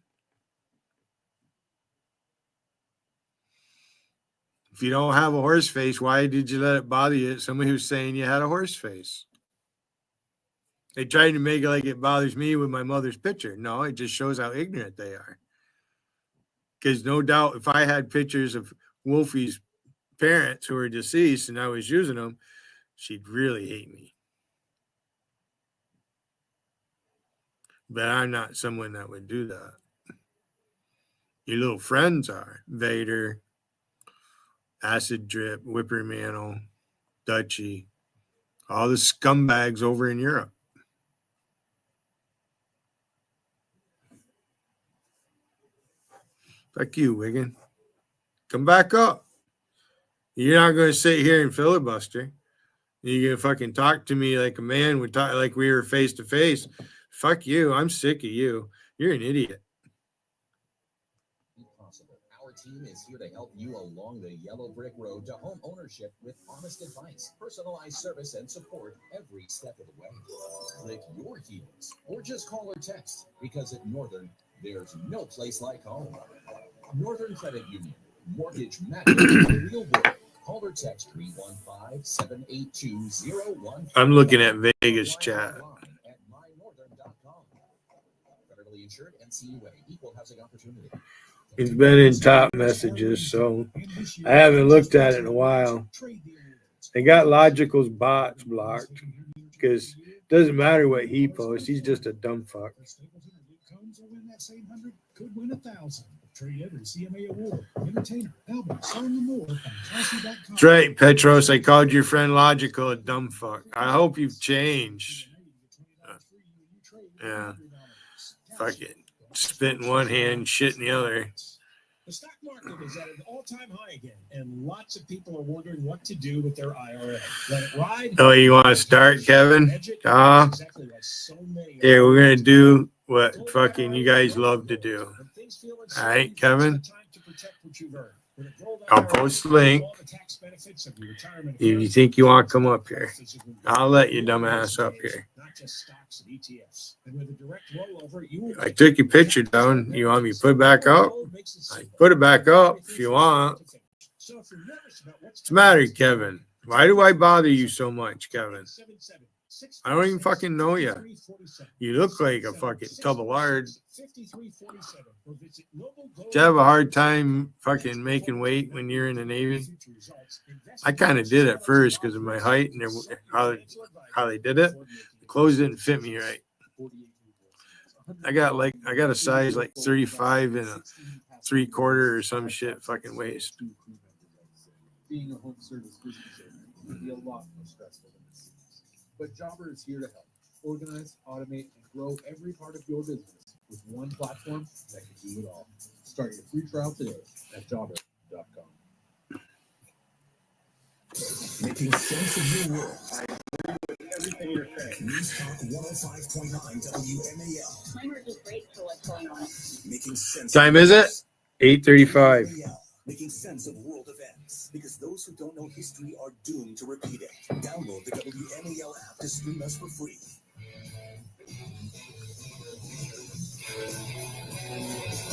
If you don't have a horse face, why did you let it bother you? Somebody who's saying you had a horse face. They tried to make it like it bothers me with my mother's picture. No, it just shows how ignorant they are. Because no doubt if I had pictures of Wolfie's parents who are deceased and I was using them, she'd really hate me. But I'm not someone that would do that. Your little friends are. Vader, Acid Drip, Whippermantle, Dutchie, all the scumbags over in Europe. Fuck you, Wiggin. Come back up. You're not going to sit here and filibuster. You're going to fucking talk to me like a man would talk, like we were face to face. Fuck you. I'm sick of you. You're an idiot. Our team is here to help you along the yellow brick road to home ownership with honest advice, personalized service, and support every step of the way. Click your heels or just call or text, because at Northern, there's no place like home. Northern Credit Union. Mortgage matching the real world. Call or text 315-782-01. I'm looking at Vegas chat. Federally insured, NCUA, equal housing opportunity. It's been in top messages, so I haven't looked at it in a while. They got Logical's bots blocked because it doesn't matter what he posts. He's just a dumb fuck. Could win 1,000. Trade every CMA award, entertainer, album, song, and more on Kelsey.com. That's right, Petros. I called your friend Logical a dumb fuck. I hope you've changed. Yeah. Fuck it. Spit in one hand, shit in the other. The stock market is at an all-time high again, and lots of people are wondering what to do with their IRA. Let it ride. Oh, you want to start, Kevin? Yeah, we're going to do what fucking you guys love to do. All right, Kevin? I'll post the link. If you think you want to come up here, I'll let you dumbass up here. I took your picture down. You want me to put it back up? I put it back up if you want. What's the matter, Kevin? Why do I bother you so much, Kevin? I don't even fucking know you. You look like a fucking tub of lard. Do you have a hard time fucking making weight when you're in the Navy? I kind of did at first because of my height and how they did it. The clothes didn't fit me right. I got a size like 35 and a 3/4 or some shit fucking waist. Being a home service business owner can be a lot more stressful than it seems. But Jobber is here to help organize, automate, and grow every part of your business with one platform that can do it all. Start your free trial today at jobber.com. Making sense of your world. I agree with everything you're saying. News Talk 105.9 WMAL. Timer just breaks for what's going on. Making sense. Time is it? 8:35. Making sense of world events, because those who don't know history are doomed to repeat it. Download the WMAL app to stream us for free.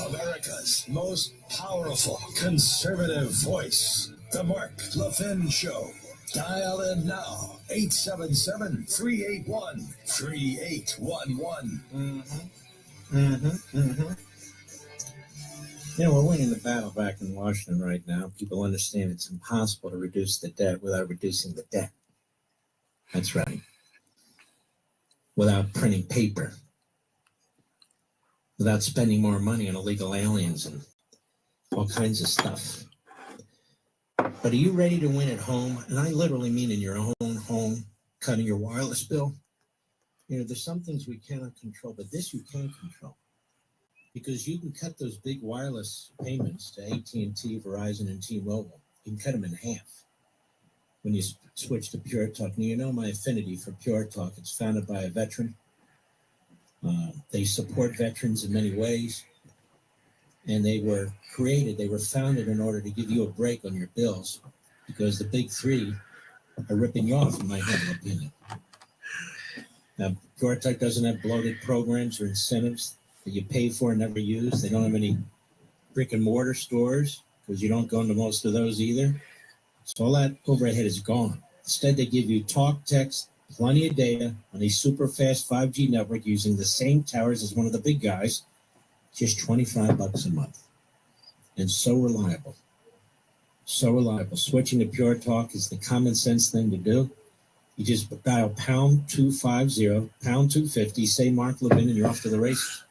America's most powerful conservative voice, The Mark Levin Show. Dial in now, 877-381-3811. You know, we're winning the battle back in Washington right now. People understand it's impossible to reduce the debt without reducing the debt. That's right. Without printing paper. Without spending more money on illegal aliens and all kinds of stuff. But are you ready to win at home? And I literally mean in your own home, cutting your wireless bill. You know, there's some things we cannot control, but this you can control. Because you can cut those big wireless payments to AT&T, Verizon, and T-Mobile. You can cut them in half when you switch to Pure Talk. Now, you know my affinity for Pure Talk. It's founded by a veteran. They support veterans in many ways. And they were founded in order to give you a break on your bills because the big three are ripping you off, in my humble opinion. Now, Pure Talk doesn't have bloated programs or incentives that you pay for and never use. They don't have any brick and mortar stores because you don't go into most of those either. So all that overhead is gone. Instead, they give you talk, text, plenty of data on a super fast 5G network using the same towers as one of the big guys, just $25 a month. And so reliable. So reliable. Switching to Pure Talk is the common sense thing to do. You just dial pound 250, pound 250, say Mark Levin, and you're off to the races.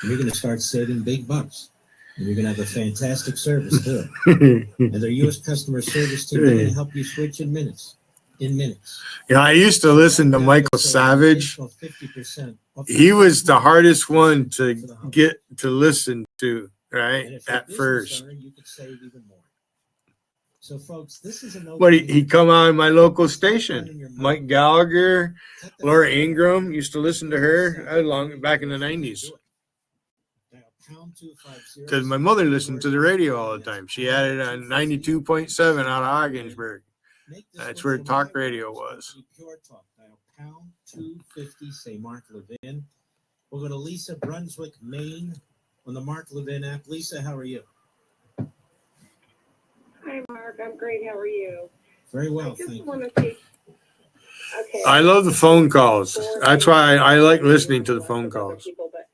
And you're going to start saving big bucks. And you're going to have a fantastic service, too. And their U.S. customer service team is going to help you switch in minutes. Yeah, I used to listen to Michael Savage. He was the hardest one to get to listen to, right? At first. You could save even more. So, folks, this is an But he come on my local station. Mike Gallagher, Laura Ingram used to listen to her back in the 90s. Because my mother listened to the radio all the time. She had it on 92.7 out of Ogdensburg. That's where talk radio was. Pure Talk, dial pound 250, say Mark Levin. We'll go to Lisa, Brunswick, Maine, on the Mark Levin app. Lisa, how are you? Hi, Mark. I'm great. How are you? Very well, thank you. Okay. I love the phone calls. That's why I like listening to the phone calls. People, but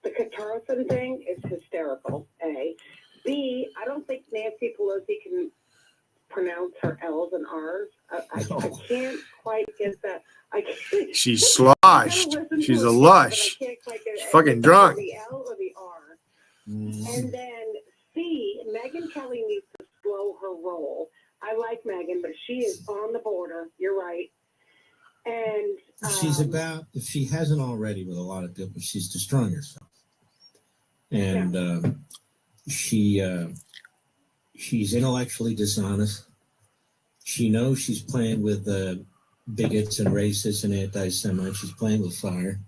the Catarrison thing is hysterical, A. B, I don't think Nancy Pelosi can pronounce her L's and R's. I can't quite get that. She's sloshed. She's a lush. She's fucking drunk. The L or the R. And then C, Megyn Kelly needs to slow her roll. I like Megyn, but she is on the border. You're right. And she's about, if she hasn't already with a lot of people, she's destroying herself. And she's intellectually dishonest. She knows she's playing with bigots and racists and anti-Semites. She's playing with fire.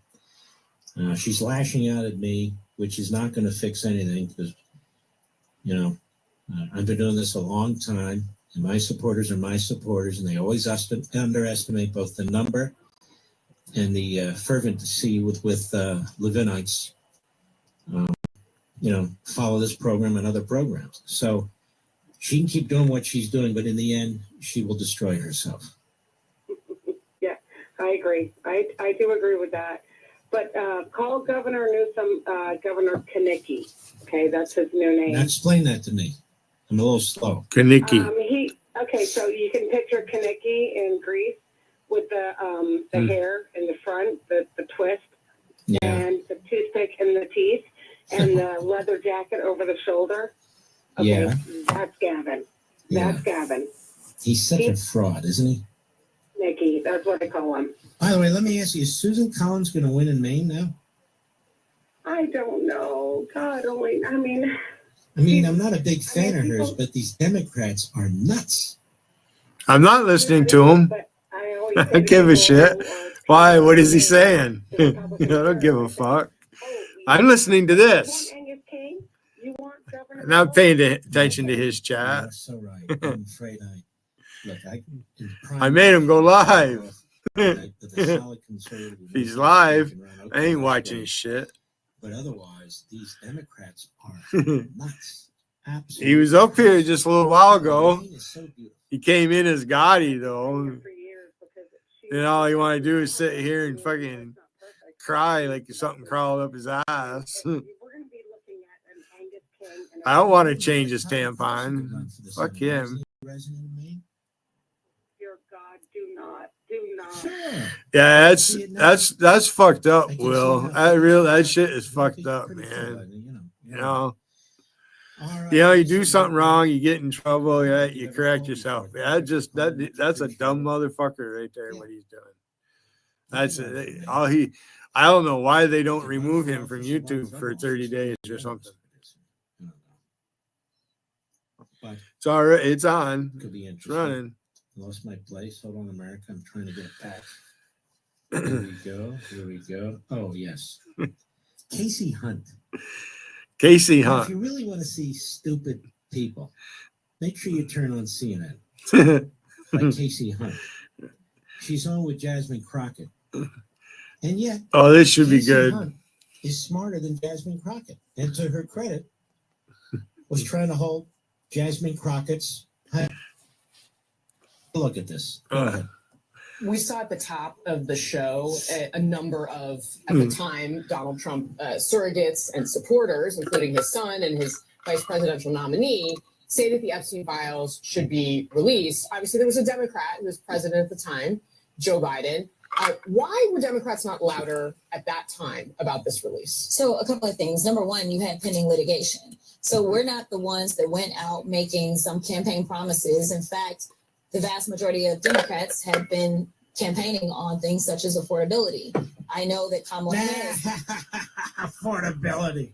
She's lashing out at me, which is not going to fix anything because I've been doing this a long time, and my supporters are my supporters, and they always underestimate both the number and the fervency with Levinites, follow this program and other programs. So she can keep doing what she's doing, but in the end, she will destroy herself. Yeah, I agree. I do agree with that. But call Governor Newsom Governor Kanicki. Okay, that's his new name. Now explain that to me. I'm a little slow. Kanicki. So you can picture Kanicki in Greece with the hair in the front, the twist, and the toothpick in the teeth, and the leather jacket over the shoulder. Okay, that's Gavin. That's Gavin. He's such a fraud, isn't he? Nikki, that's what I call him. By the way, let me ask you, is Susan Collins going to win in Maine now? I don't know. God only, I mean, I'm not a big fan of hers, but these Democrats are nuts. I'm not listening to him. I don't give a shit. Why? What is he saying? I don't give a fuck. I'm listening to this. I'm not paying attention to his chat. That's so right. I'm afraid I made him go live. If he's live, I ain't watching his shit. But otherwise, these Democrats are nuts. Absolutely. He was up here just a little while ago. He came in as Gotti, though. And all you want to do is sit here and fucking cry like something crawled up his ass. I don't want to change his tampon. Fuck him. Yeah, that's fucked up, Will. That shit is fucked up, man. You do something wrong, you get in trouble, you correct yourself. That's a dumb motherfucker right there. What he's doing. I don't know why they don't remove him from YouTube for 30 days or something. It's all right. It's on. Could be interesting. It's running. Lost my place. Hold on, America. I'm trying to get it back. Here we go. Oh, yes. Casey Hunt. If you really want to see stupid people, make sure you turn on CNN. Like Casey Hunt. She's on with Jasmine Crockett. And yet, this should be good. Hunt is smarter than Jasmine Crockett. And to her credit, was trying to hold Jasmine Crockett's hand. Look at this. Go ahead. We saw at the top of the show a number of, at the time, Donald Trump surrogates and supporters, including his son and his vice presidential nominee, say that the Epstein files should be released. Obviously, there was a Democrat who was president at the time, Joe Biden. Why were Democrats not louder at that time about this release? So a couple of things. Number one, you had pending litigation. So we're not the ones that went out making some campaign promises. In fact, the vast majority of Democrats have been campaigning on things such as affordability. I know that Kamala Harris. Affordability.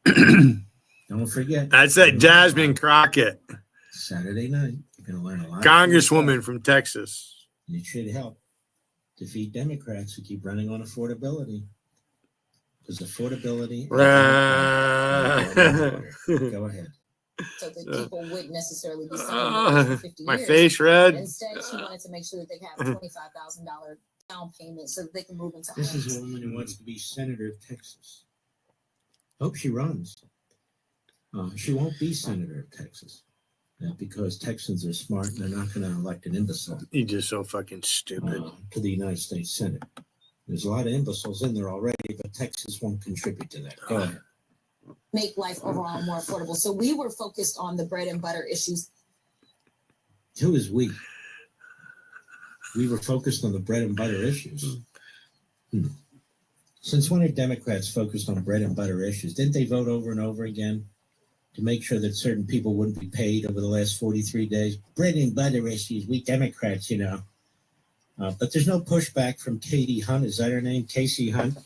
Don't forget. That's that Jasmine Crockett. Saturday night. You're going to learn a lot. Congresswoman from Texas. It should help defeat Democrats who keep running on affordability. Because affordability. Go ahead. So that people wouldn't necessarily be signing for 50 my years. face red. Instead, she wanted to make sure that they have a $25,000 down payment so that they can move into This homes. is a woman who wants to be senator of Texas. Hope she runs. She won't be senator of Texas because Texans are smart and they're not going to elect an imbecile. You're just so fucking stupid. To the United States Senate. There's a lot of imbeciles in there already, but Texas won't contribute to that. Go ahead. Make life overall more affordable. So we were focused on the bread and butter issues. Who is we? We were focused on the bread and butter issues. Since when are Democrats focused on bread and butter issues? Didn't they vote over and over again to make sure that certain people wouldn't be paid over the last 43 days? Bread and butter issues, we Democrats, But there's no pushback from Katie Hunt. Is that her name? Casey Hunt?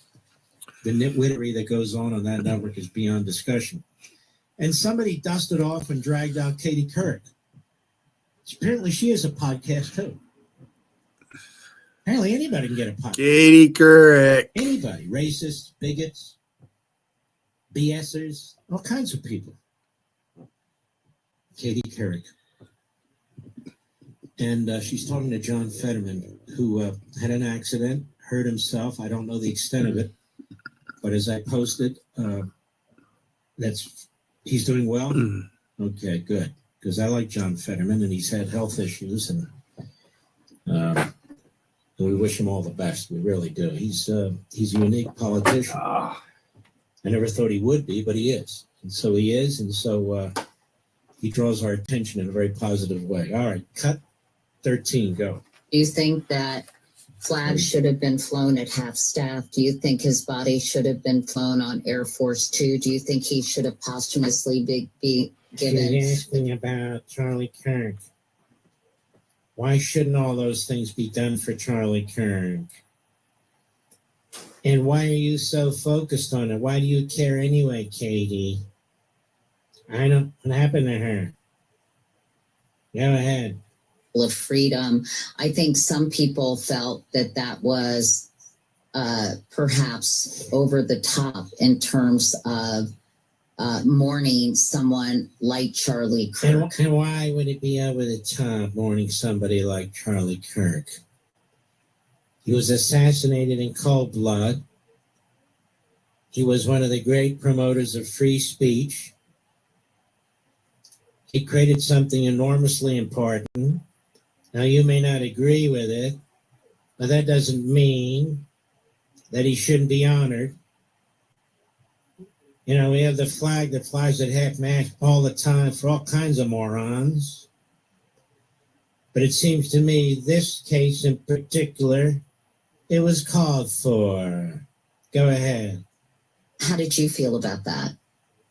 The nitwittery that goes on that network is beyond discussion. And somebody dusted off and dragged out Katie Couric. Apparently she has a podcast too. Apparently anybody can get a podcast. Katie Couric. Anybody. Racists, bigots, BSers, all kinds of people. Katie Couric. And she's talking to John Fetterman, who had an accident, hurt himself. I don't know the extent of it, but as I posted, he's doing well. Okay, good, because I like John Fetterman, and he's had health issues, and we wish him all the best. We really do. He's a unique politician. I never thought he would be, but he is, and so he is, and so he draws our attention in a very positive way. All right, cut 13, go. Do you think that flags should have been flown at half staff? Do you think his body should have been flown on Air Force Two? Do you think he should have posthumously be given? She's asking about Charlie Kirk. Why shouldn't all those things be done for Charlie Kirk? And why are you so focused on it? Why do you care anyway, Katie? I don't. What happened to her? Go ahead. Of freedom. I think some people felt that was perhaps over the top in terms of mourning someone like Charlie Kirk. And why would it be over the top mourning somebody like Charlie Kirk? He was assassinated in cold blood. He was one of the great promoters of free speech. He created something enormously important. Now, you may not agree with it, but that doesn't mean that he shouldn't be honored. You know, we have the flag that flies at half-mast all the time for all kinds of morons. But it seems to me, this case in particular, it was called for. Go ahead. How did you feel about that?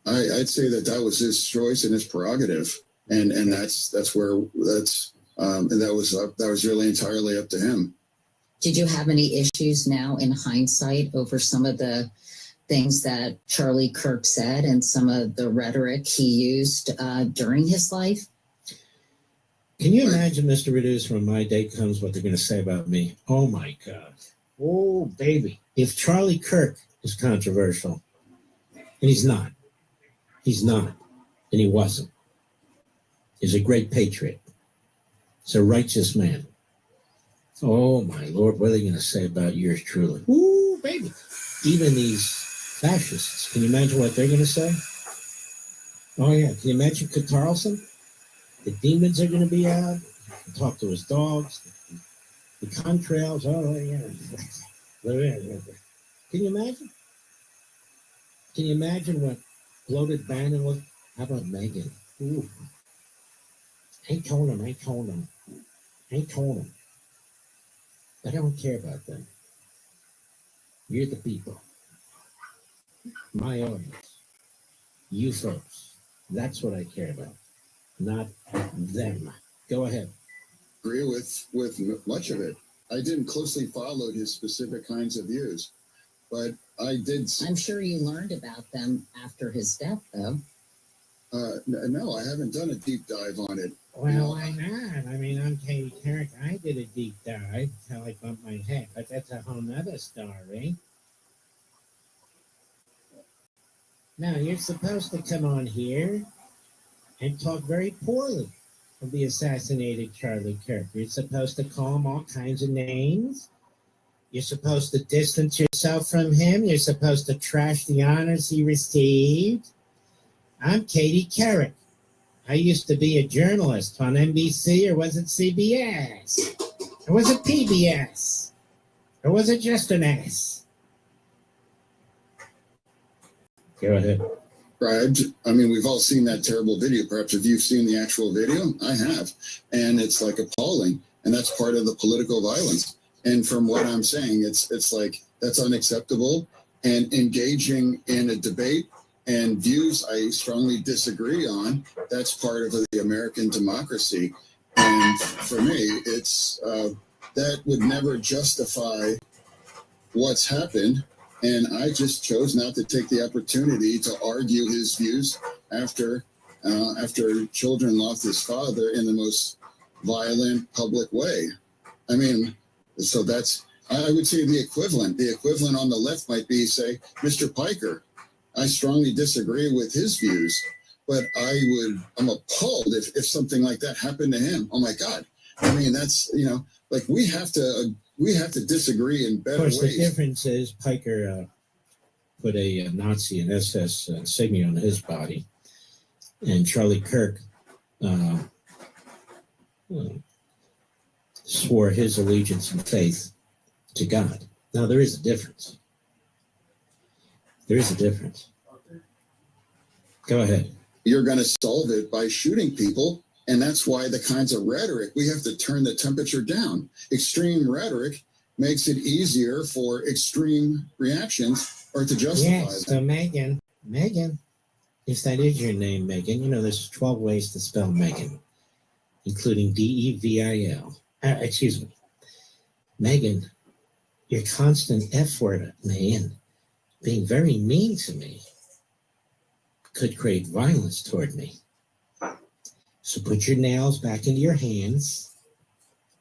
I'd say that was his choice and his prerogative, and that was really entirely up to him. Did you have any issues now in hindsight over some of the things that Charlie Kirk said and some of the rhetoric he used during his life? Can you imagine, Mr. Reduce, when my day comes, what they're going to say about me? Oh, my God. Oh, baby. If Charlie Kirk is controversial, and he's not, and he wasn't. He's a great patriot. He's a righteous man. Oh, my Lord, what are they going to say about yours truly? Ooh, baby. Even these fascists, can you imagine what they're going to say? Oh, yeah. Can you imagine Kit Carlson? The demons are going to be out. Talk to his dogs. The contrails. Oh, yeah. Can you imagine? Can you imagine what bloated Bannon was? How about Megan? Ooh. I told him. I don't care about them. You're the people. My audience. You folks. That's what I care about. Not them. Go ahead. Agree with much of it. I didn't closely follow his specific kinds of views, but I did. I'm sure you learned about them after his death, though. No, I haven't done a deep dive on it. Well, why not? I mean, I'm Katie Couric. I did a deep dive until I bumped my head, but that's a whole nother story. Now, you're supposed to come on here and talk very poorly of the assassinated Charlie Kirk. You're supposed to call him all kinds of names. You're supposed to distance yourself from him. You're supposed to trash the honors he received. I'm Katie Couric. I used to be a journalist on NBC, or was it CBS? Or was it PBS? Or was it just an S? Go ahead. Right. I mean, we've all seen that terrible video. Perhaps if you've seen the actual video, I have. And it's like appalling. And that's part of the political violence. And from what I'm saying, it's like that's unacceptable. And engaging in a debate and views I strongly disagree on, that's part of the American democracy. And for me, it's that would never justify what's happened. And I just chose not to take the opportunity to argue his views after children lost his father in the most violent public way. I mean, so that's, I would say the equivalent. The equivalent on the left might be, say, Mr. Piker. I strongly disagree with his views, but I'm appalled if something like that happened to him. Oh my God. I mean, that's, like we have to disagree in better Of course, ways. the difference is Piker put a Nazi and SS insignia on his body, and Charlie Kirk swore his allegiance and faith to God. Now, there is a difference. There is a difference. Go ahead. You're going to solve it by shooting people. And that's why the kinds of rhetoric, we have to turn the temperature down. Extreme rhetoric makes it easier for extreme reactions or to justify Yes, so them. Megan, if that is your name, Megan, there's 12 ways to spell Megan, including Devil. Excuse me. Megan, your constant F word, man, being very mean to me, could create violence toward me. So put your nails back into your hands,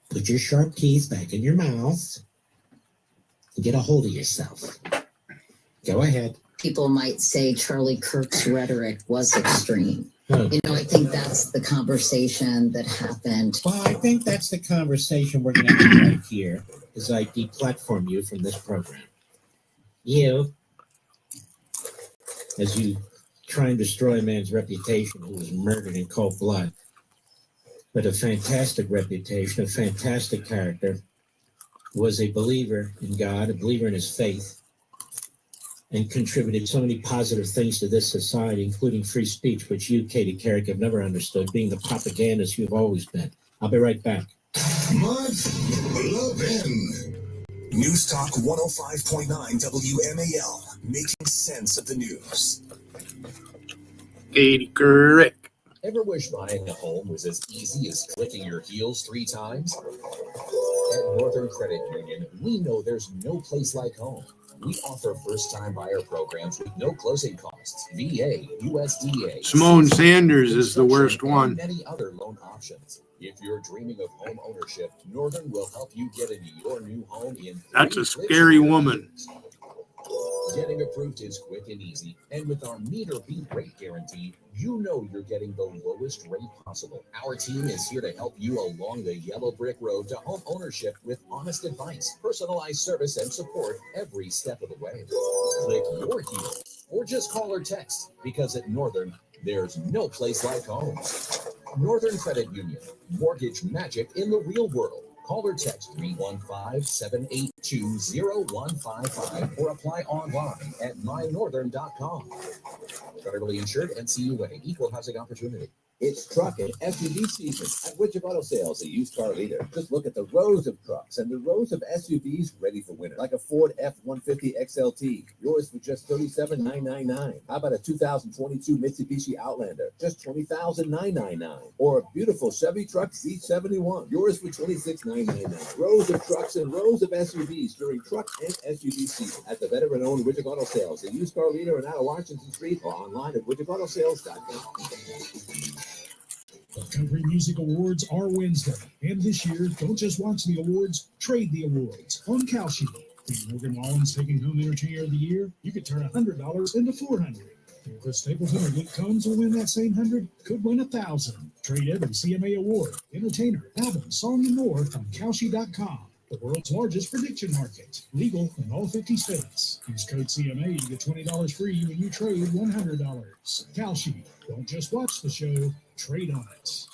put your sharp teeth back in your mouth, and get a hold of yourself. Go ahead. People might say Charlie Kirk's rhetoric was extreme. Oh. I think that's the conversation that happened. Well, I think that's the conversation we're going to have right here as I deplatform you from this program. You, as you try and destroy a man's reputation who was murdered in cold blood, but a fantastic reputation, a fantastic character, was a believer in God, a believer in his faith, and contributed so many positive things to this society, including free speech, which you, Katie Carrick, have never understood, being the propagandist you've always been. I'll be right back. Mark Levin. News Talk 105.9 WMAL, making sense of the news. Katie Couric. Ever wish buying a home was as easy as clicking your heels 3 times? At Northern Credit Union, we know there's no place like home. We offer first-time buyer programs with no closing costs, VA, USDA. Simone Sanders is the worst one. And many other loan options. If you're dreaming of home ownership, Northern will help you get into your new home in 3 That's a scary woman. Getting approved is quick and easy, and with our meet or beat rate guarantee, you know you're getting the lowest rate possible. Our team is here to help you along the yellow brick road to home ownership with honest advice, personalized service, and support every step of the way. Click your heels, or just call or text, because at Northern, there's no place like home. Northern Credit Union, mortgage magic in the real world. Call or text 315-782-0155 or apply online at mynorthern.com. Federally insured, NCUA, equal housing opportunity. It's truck and SUV season at Widget Auto Sales, a used car leader. Just look at the rows of trucks and the rows of SUVs ready for winter, like a Ford F-150 XLT, yours for just $37,999. How about a 2022 Mitsubishi Outlander, just $20,999? Or a beautiful Chevy truck Z71, yours for $26,999. Rows of trucks and rows of SUVs during truck and SUV season at the veteran-owned Widget Auto Sales, a used car leader in out of Washington Street, or online at widgetautosales.com. The Country Music Awards are Wednesday, and this year, don't just watch the awards, trade the awards on Kalshi. When Morgan Wallen's taking home Entertainer of the Year, you could turn $100 into $400. And Chris Stapleton or Luke Combs will win that same 100, could win 1,000. Trade every CMA award, entertainer, album, song, and more on Kalshi.com. The world's largest prediction market. Legal in all 50 states. Use code CMA to get $20 free when you trade $100. Kalshi. Don't just watch the show, trade on it.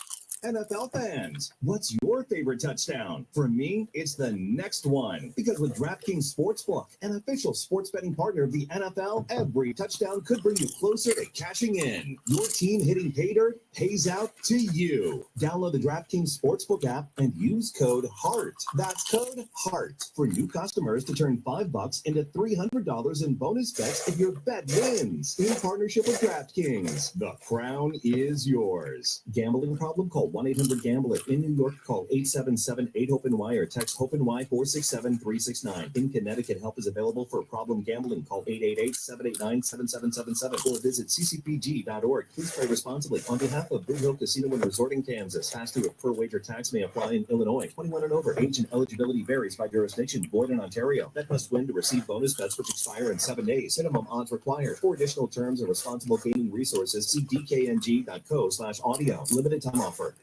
NFL fans, what's your favorite touchdown? For me, it's the next one. Because with DraftKings Sportsbook, an official sports betting partner of the NFL, every touchdown could bring you closer to cashing in. Your team hitting pay dirt pays out to you. Download the DraftKings Sportsbook app and use code HEART. That's code HEART for new customers to turn $5 into $300 in bonus bets if your bet wins. In partnership with DraftKings, the crown is yours. Gambling problem? Call 1-800-GAMBLER. In New York, call 877-8-HOPE-NY or text HOPE-NY 467-369. In Connecticut, help is available for problem gambling. Call 888-789-7777 or visit ccpg.org. Please play responsibly. On behalf of Big Hill Casino and Resort in Kansas, pass-through of per-wager tax may apply in Illinois. 21 and over. Age and eligibility varies by jurisdiction. Void in Ontario. Bet must win to receive bonus bets which expire in 7 days. Minimum odds required. For additional terms and responsible gaming resources, see dkng.co/audio. Limited time offer.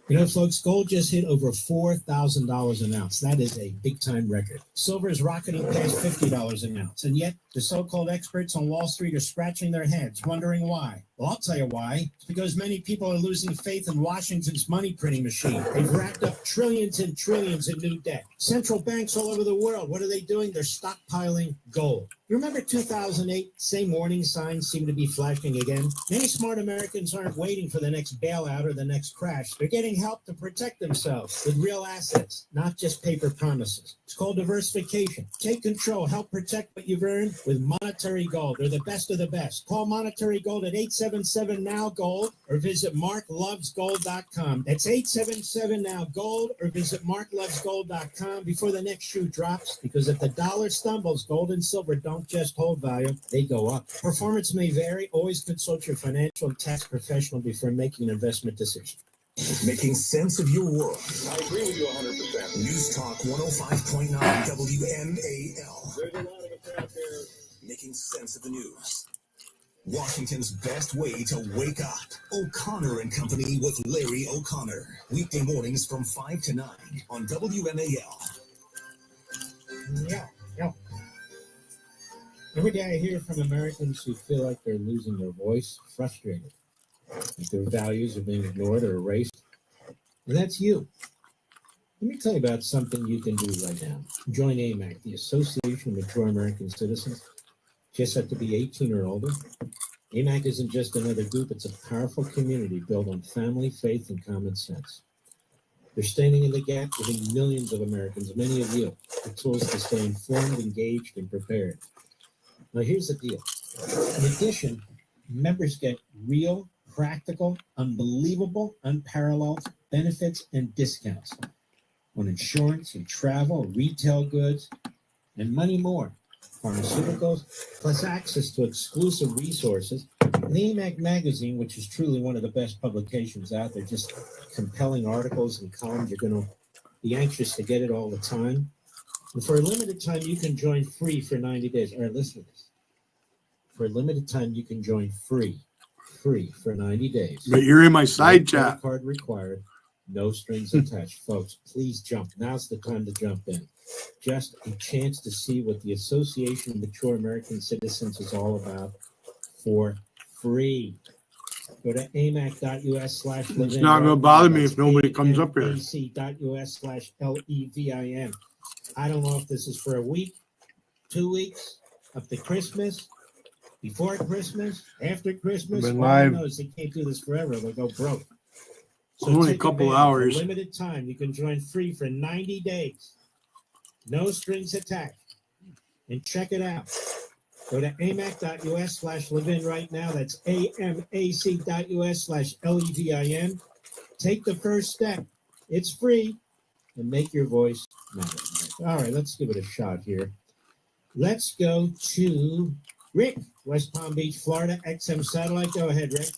You know, folks, gold just hit over $4,000 an ounce. That is a big-time record. Silver is rocketing past $50 an ounce, and yet the so-called experts on Wall Street are scratching their heads, wondering why. Well, I'll tell you why. It's because many people are losing faith in Washington's money printing machine. They've racked up trillions and trillions in new debt. Central banks all over the world, what are they doing? They're stockpiling gold. You remember 2008? Same warning signs seem to be flashing again. Many smart Americans aren't waiting for the next bailout or the next crash. They're getting help to protect themselves with real assets, not just paper promises. It's called diversification. Take control. Help protect what you've earned with Monetary Gold. They're the best of the best. Call Monetary Gold at 877-NOW-GOLD or visit marklovesgold.com. That's 877-NOW-GOLD or visit marklovesgold.com before the next shoe drops, because if the dollar stumbles, gold and silver don't just hold value, they go up. Performance may vary. Always consult your financial and tax professional before making an investment decision. Making sense of your world. I agree with you 100%. News Talk 105.9 WMAL. There's a lot of us out there making sense of the news. Washington's best way to wake up. O'Connor and Company with Larry O'Connor. Weekday mornings from 5 to 9 on WMAL. Yeah. Every day I hear from Americans who feel like they're losing their voice, frustrated, like their values are being ignored or erased. And that's you. Let me tell you about something you can do right now. Join AMAC, the Association of Mature American Citizens. Just have to be 18 or older. AMAC isn't just another group, it's a powerful community built on family, faith, and common sense. They're standing in the gap, giving millions of Americans, many of you, the tools to stay informed, engaged, and prepared. Now, here's the deal. In addition, members get real, practical, unbelievable, unparalleled benefits and discounts on insurance and travel, retail goods, and many more. Pharmaceuticals, plus access to exclusive resources. And the AMAC magazine, which is truly one of the best publications out there, just compelling articles and columns. You're going to be anxious to get it all the time. And for a limited time, you can join free for 90 days. All right, listen to this. For a limited time, you can join free for 90 days. But you're in my side No chat. card required, no strings attached. Folks, please jump. Now's the time to jump in. Just a chance to see what the Association of Mature American Citizens is all about for free. Go to amac.us/levin. It's not going to bother me if nobody comes up here. amac.us/LEVIN. I don't know if this is for a week, 2 weeks, up to Christmas, before Christmas, after Christmas. Been All live. I know is they can't do this forever. They'll go broke. Only a take couple advantage. hours. For a limited time, you can join free for 90 days. No strings attached. And check it out. Go to amac.us/Levin right now. That's amac.us/LEVIN. Take the first step. It's free. And make your voice matter. All right, let's give it a shot here. Let's go to Rick, West Palm Beach, Florida, XM Satellite. Go ahead, Rick.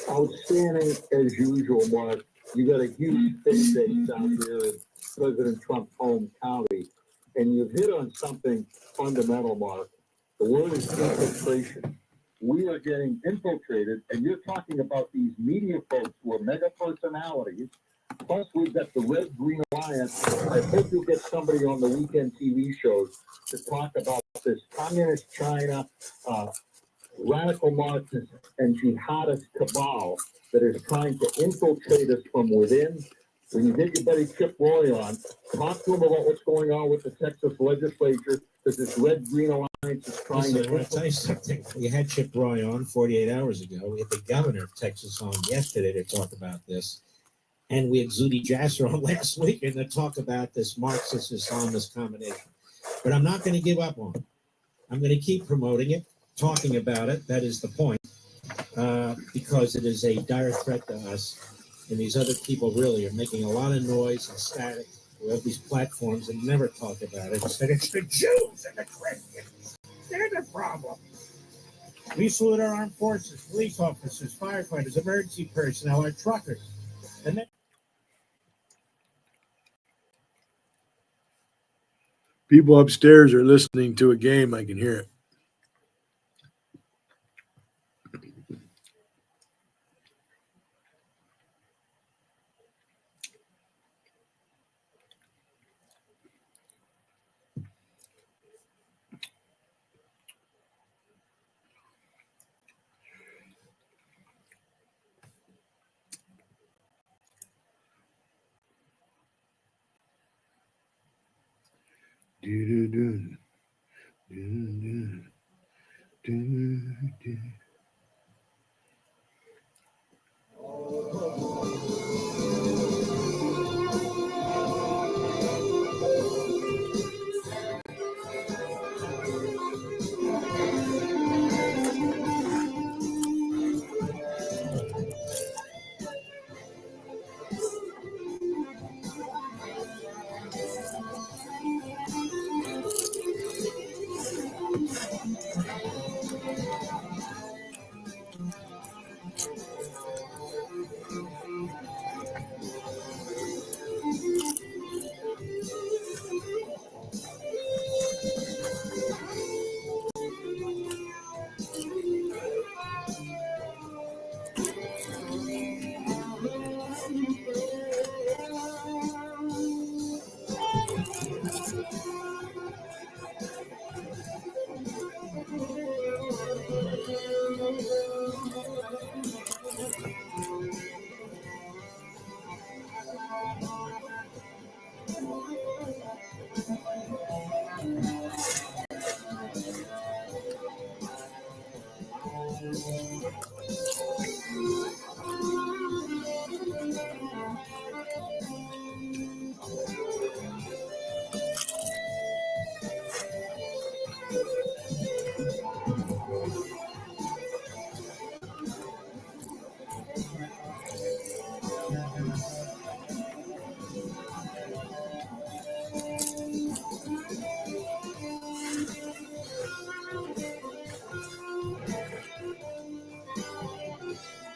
Outstanding as usual, Mark. You got a huge space base out here in President Trump's home county, and you've hit on something fundamental, Mark. The word is infiltration. We are getting infiltrated, and you're talking about these media folks who are mega personalities. Plus, we've got the Red Green Alliance. I hope you'll get somebody on the weekend TV shows to talk about this communist China, radical Marxist and jihadist cabal that is trying to infiltrate us from within. When you get your buddy Chip Roy on, talk to him about what's going on with the Texas legislature, because this Red Green Alliance is trying Listen, I to want to tell you something. We had Chip Roy on 48 hours ago. We had the governor of Texas on yesterday to talk about this. And we had Zuhdi Jasser on last week and to talk about this Marxist-Islamist combination. But I'm not going to give up on it. I'm going to keep promoting it, talking about it. That is the point. because it is a dire threat to us. And these other people really are making a lot of noise and static. We have these platforms and never talk about it. Instead, it's the Jews and the Christians. They're the problem. We salute our armed forces, police officers, firefighters, emergency personnel, our truckers. And then People upstairs are listening to a game. I can hear it.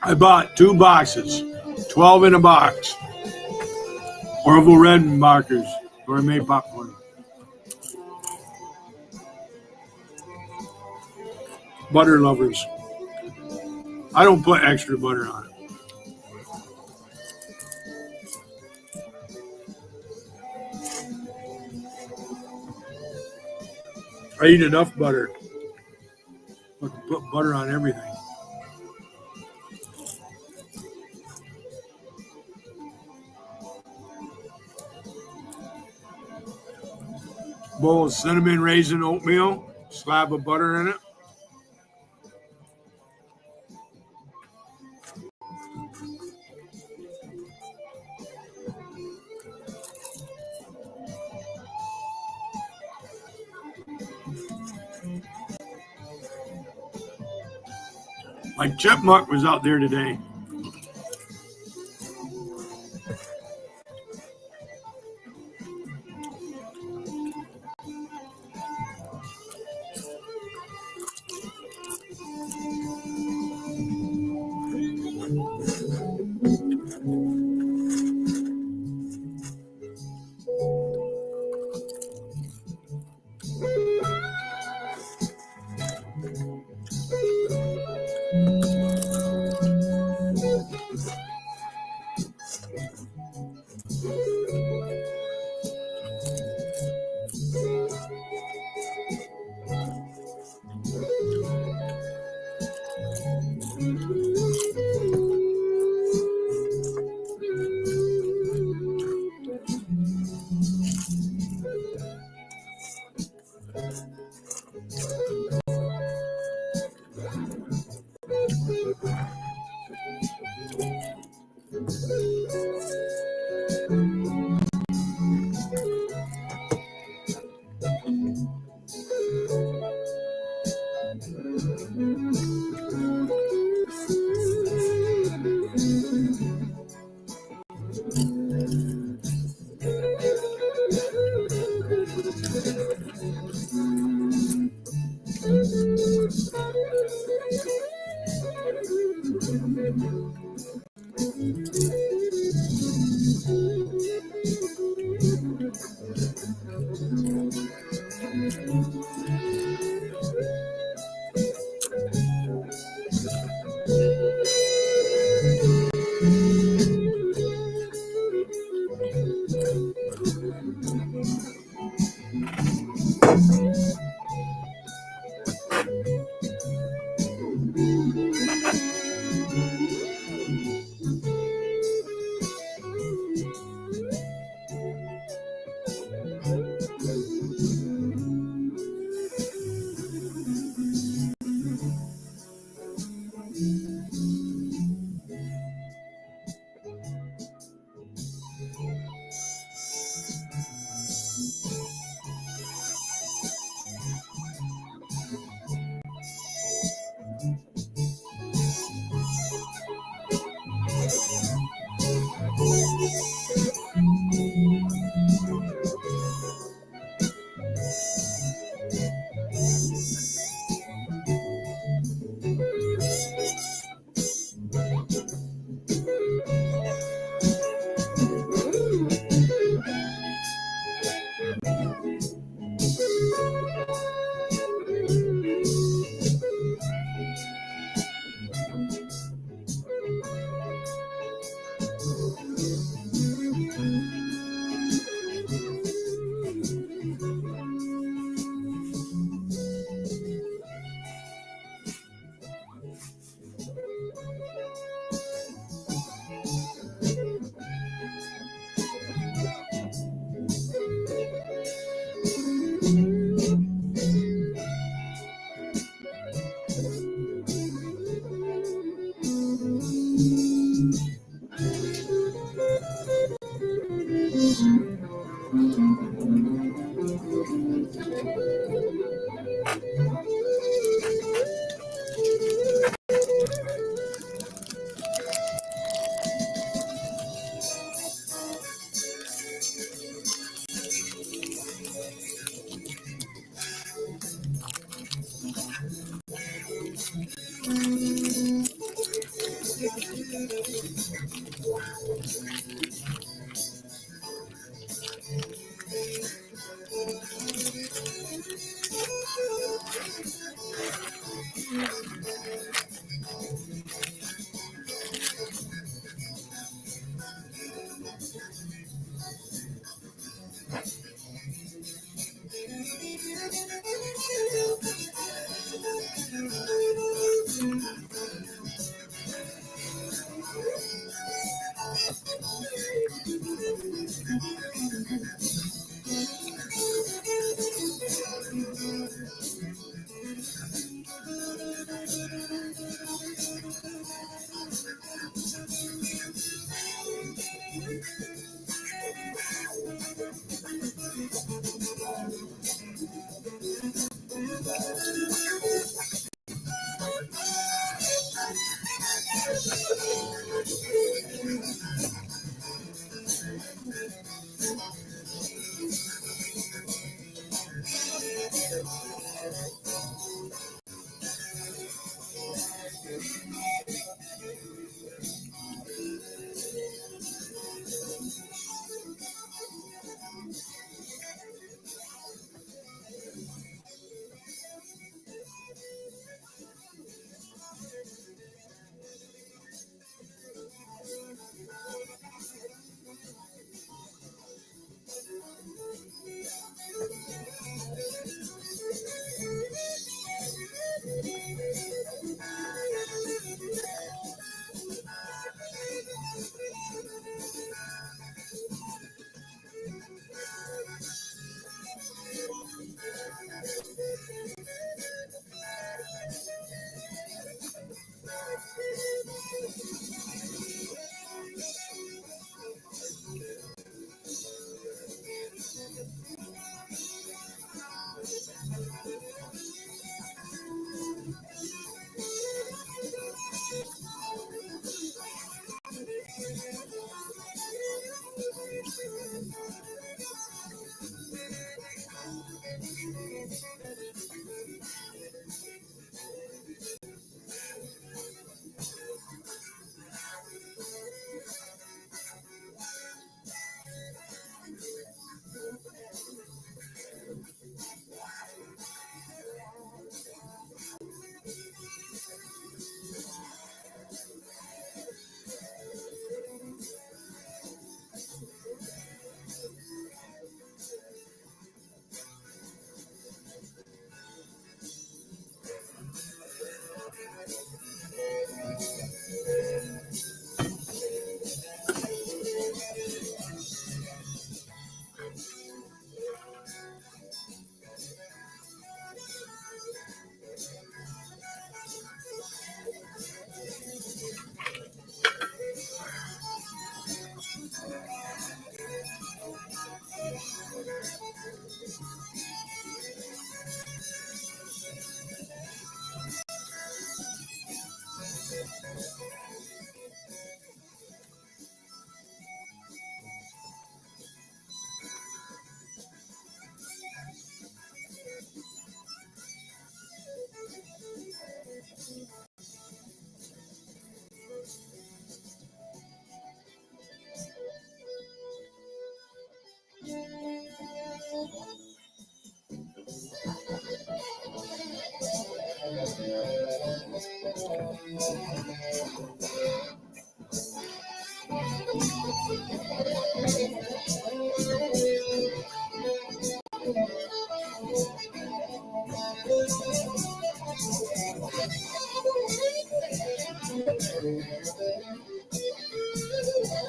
I bought 2 boxes, 12 in a box. Orville Redenbacher's gourmet popcorn. Butter lovers. I don't put extra butter on it. I eat enough butter. I can put butter on everything. Bowl of cinnamon raisin oatmeal, slab of butter in it. My chipmunk was out there today.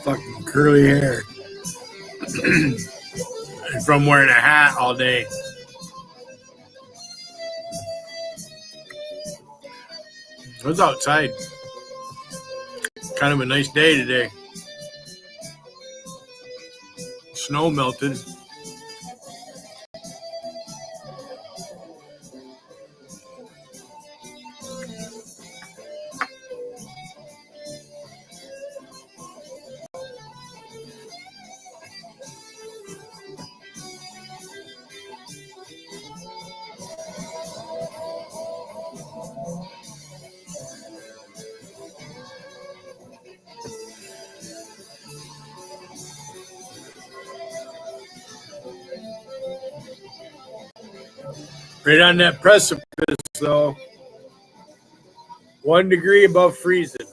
Fucking curly hair. And from wearing a hat all day. I was outside. Kind of a nice day today. Snow melted. Right on that precipice, though. 1 degree above freezing.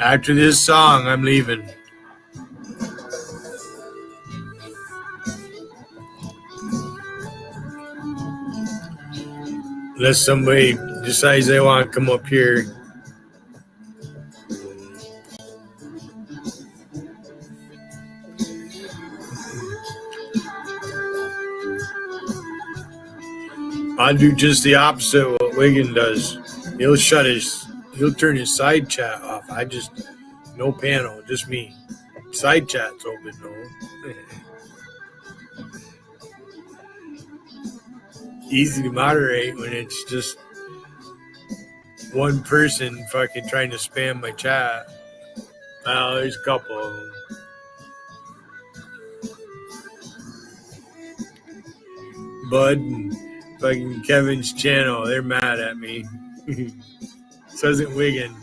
After this song, I'm leaving. Unless somebody decides they want to come up here. I'll do just the opposite of what Wiggin does. He'll turn his side chat off. No panel, just me. Side chat's open though. Easy to moderate when it's just one person fucking trying to spam my chat. Well, there's a couple of them. Bud and fucking Kevin's channel, they're mad at me. So isn't Wiggin.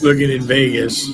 Looking in Vegas.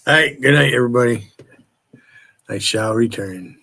All right, good night, everybody. I shall return.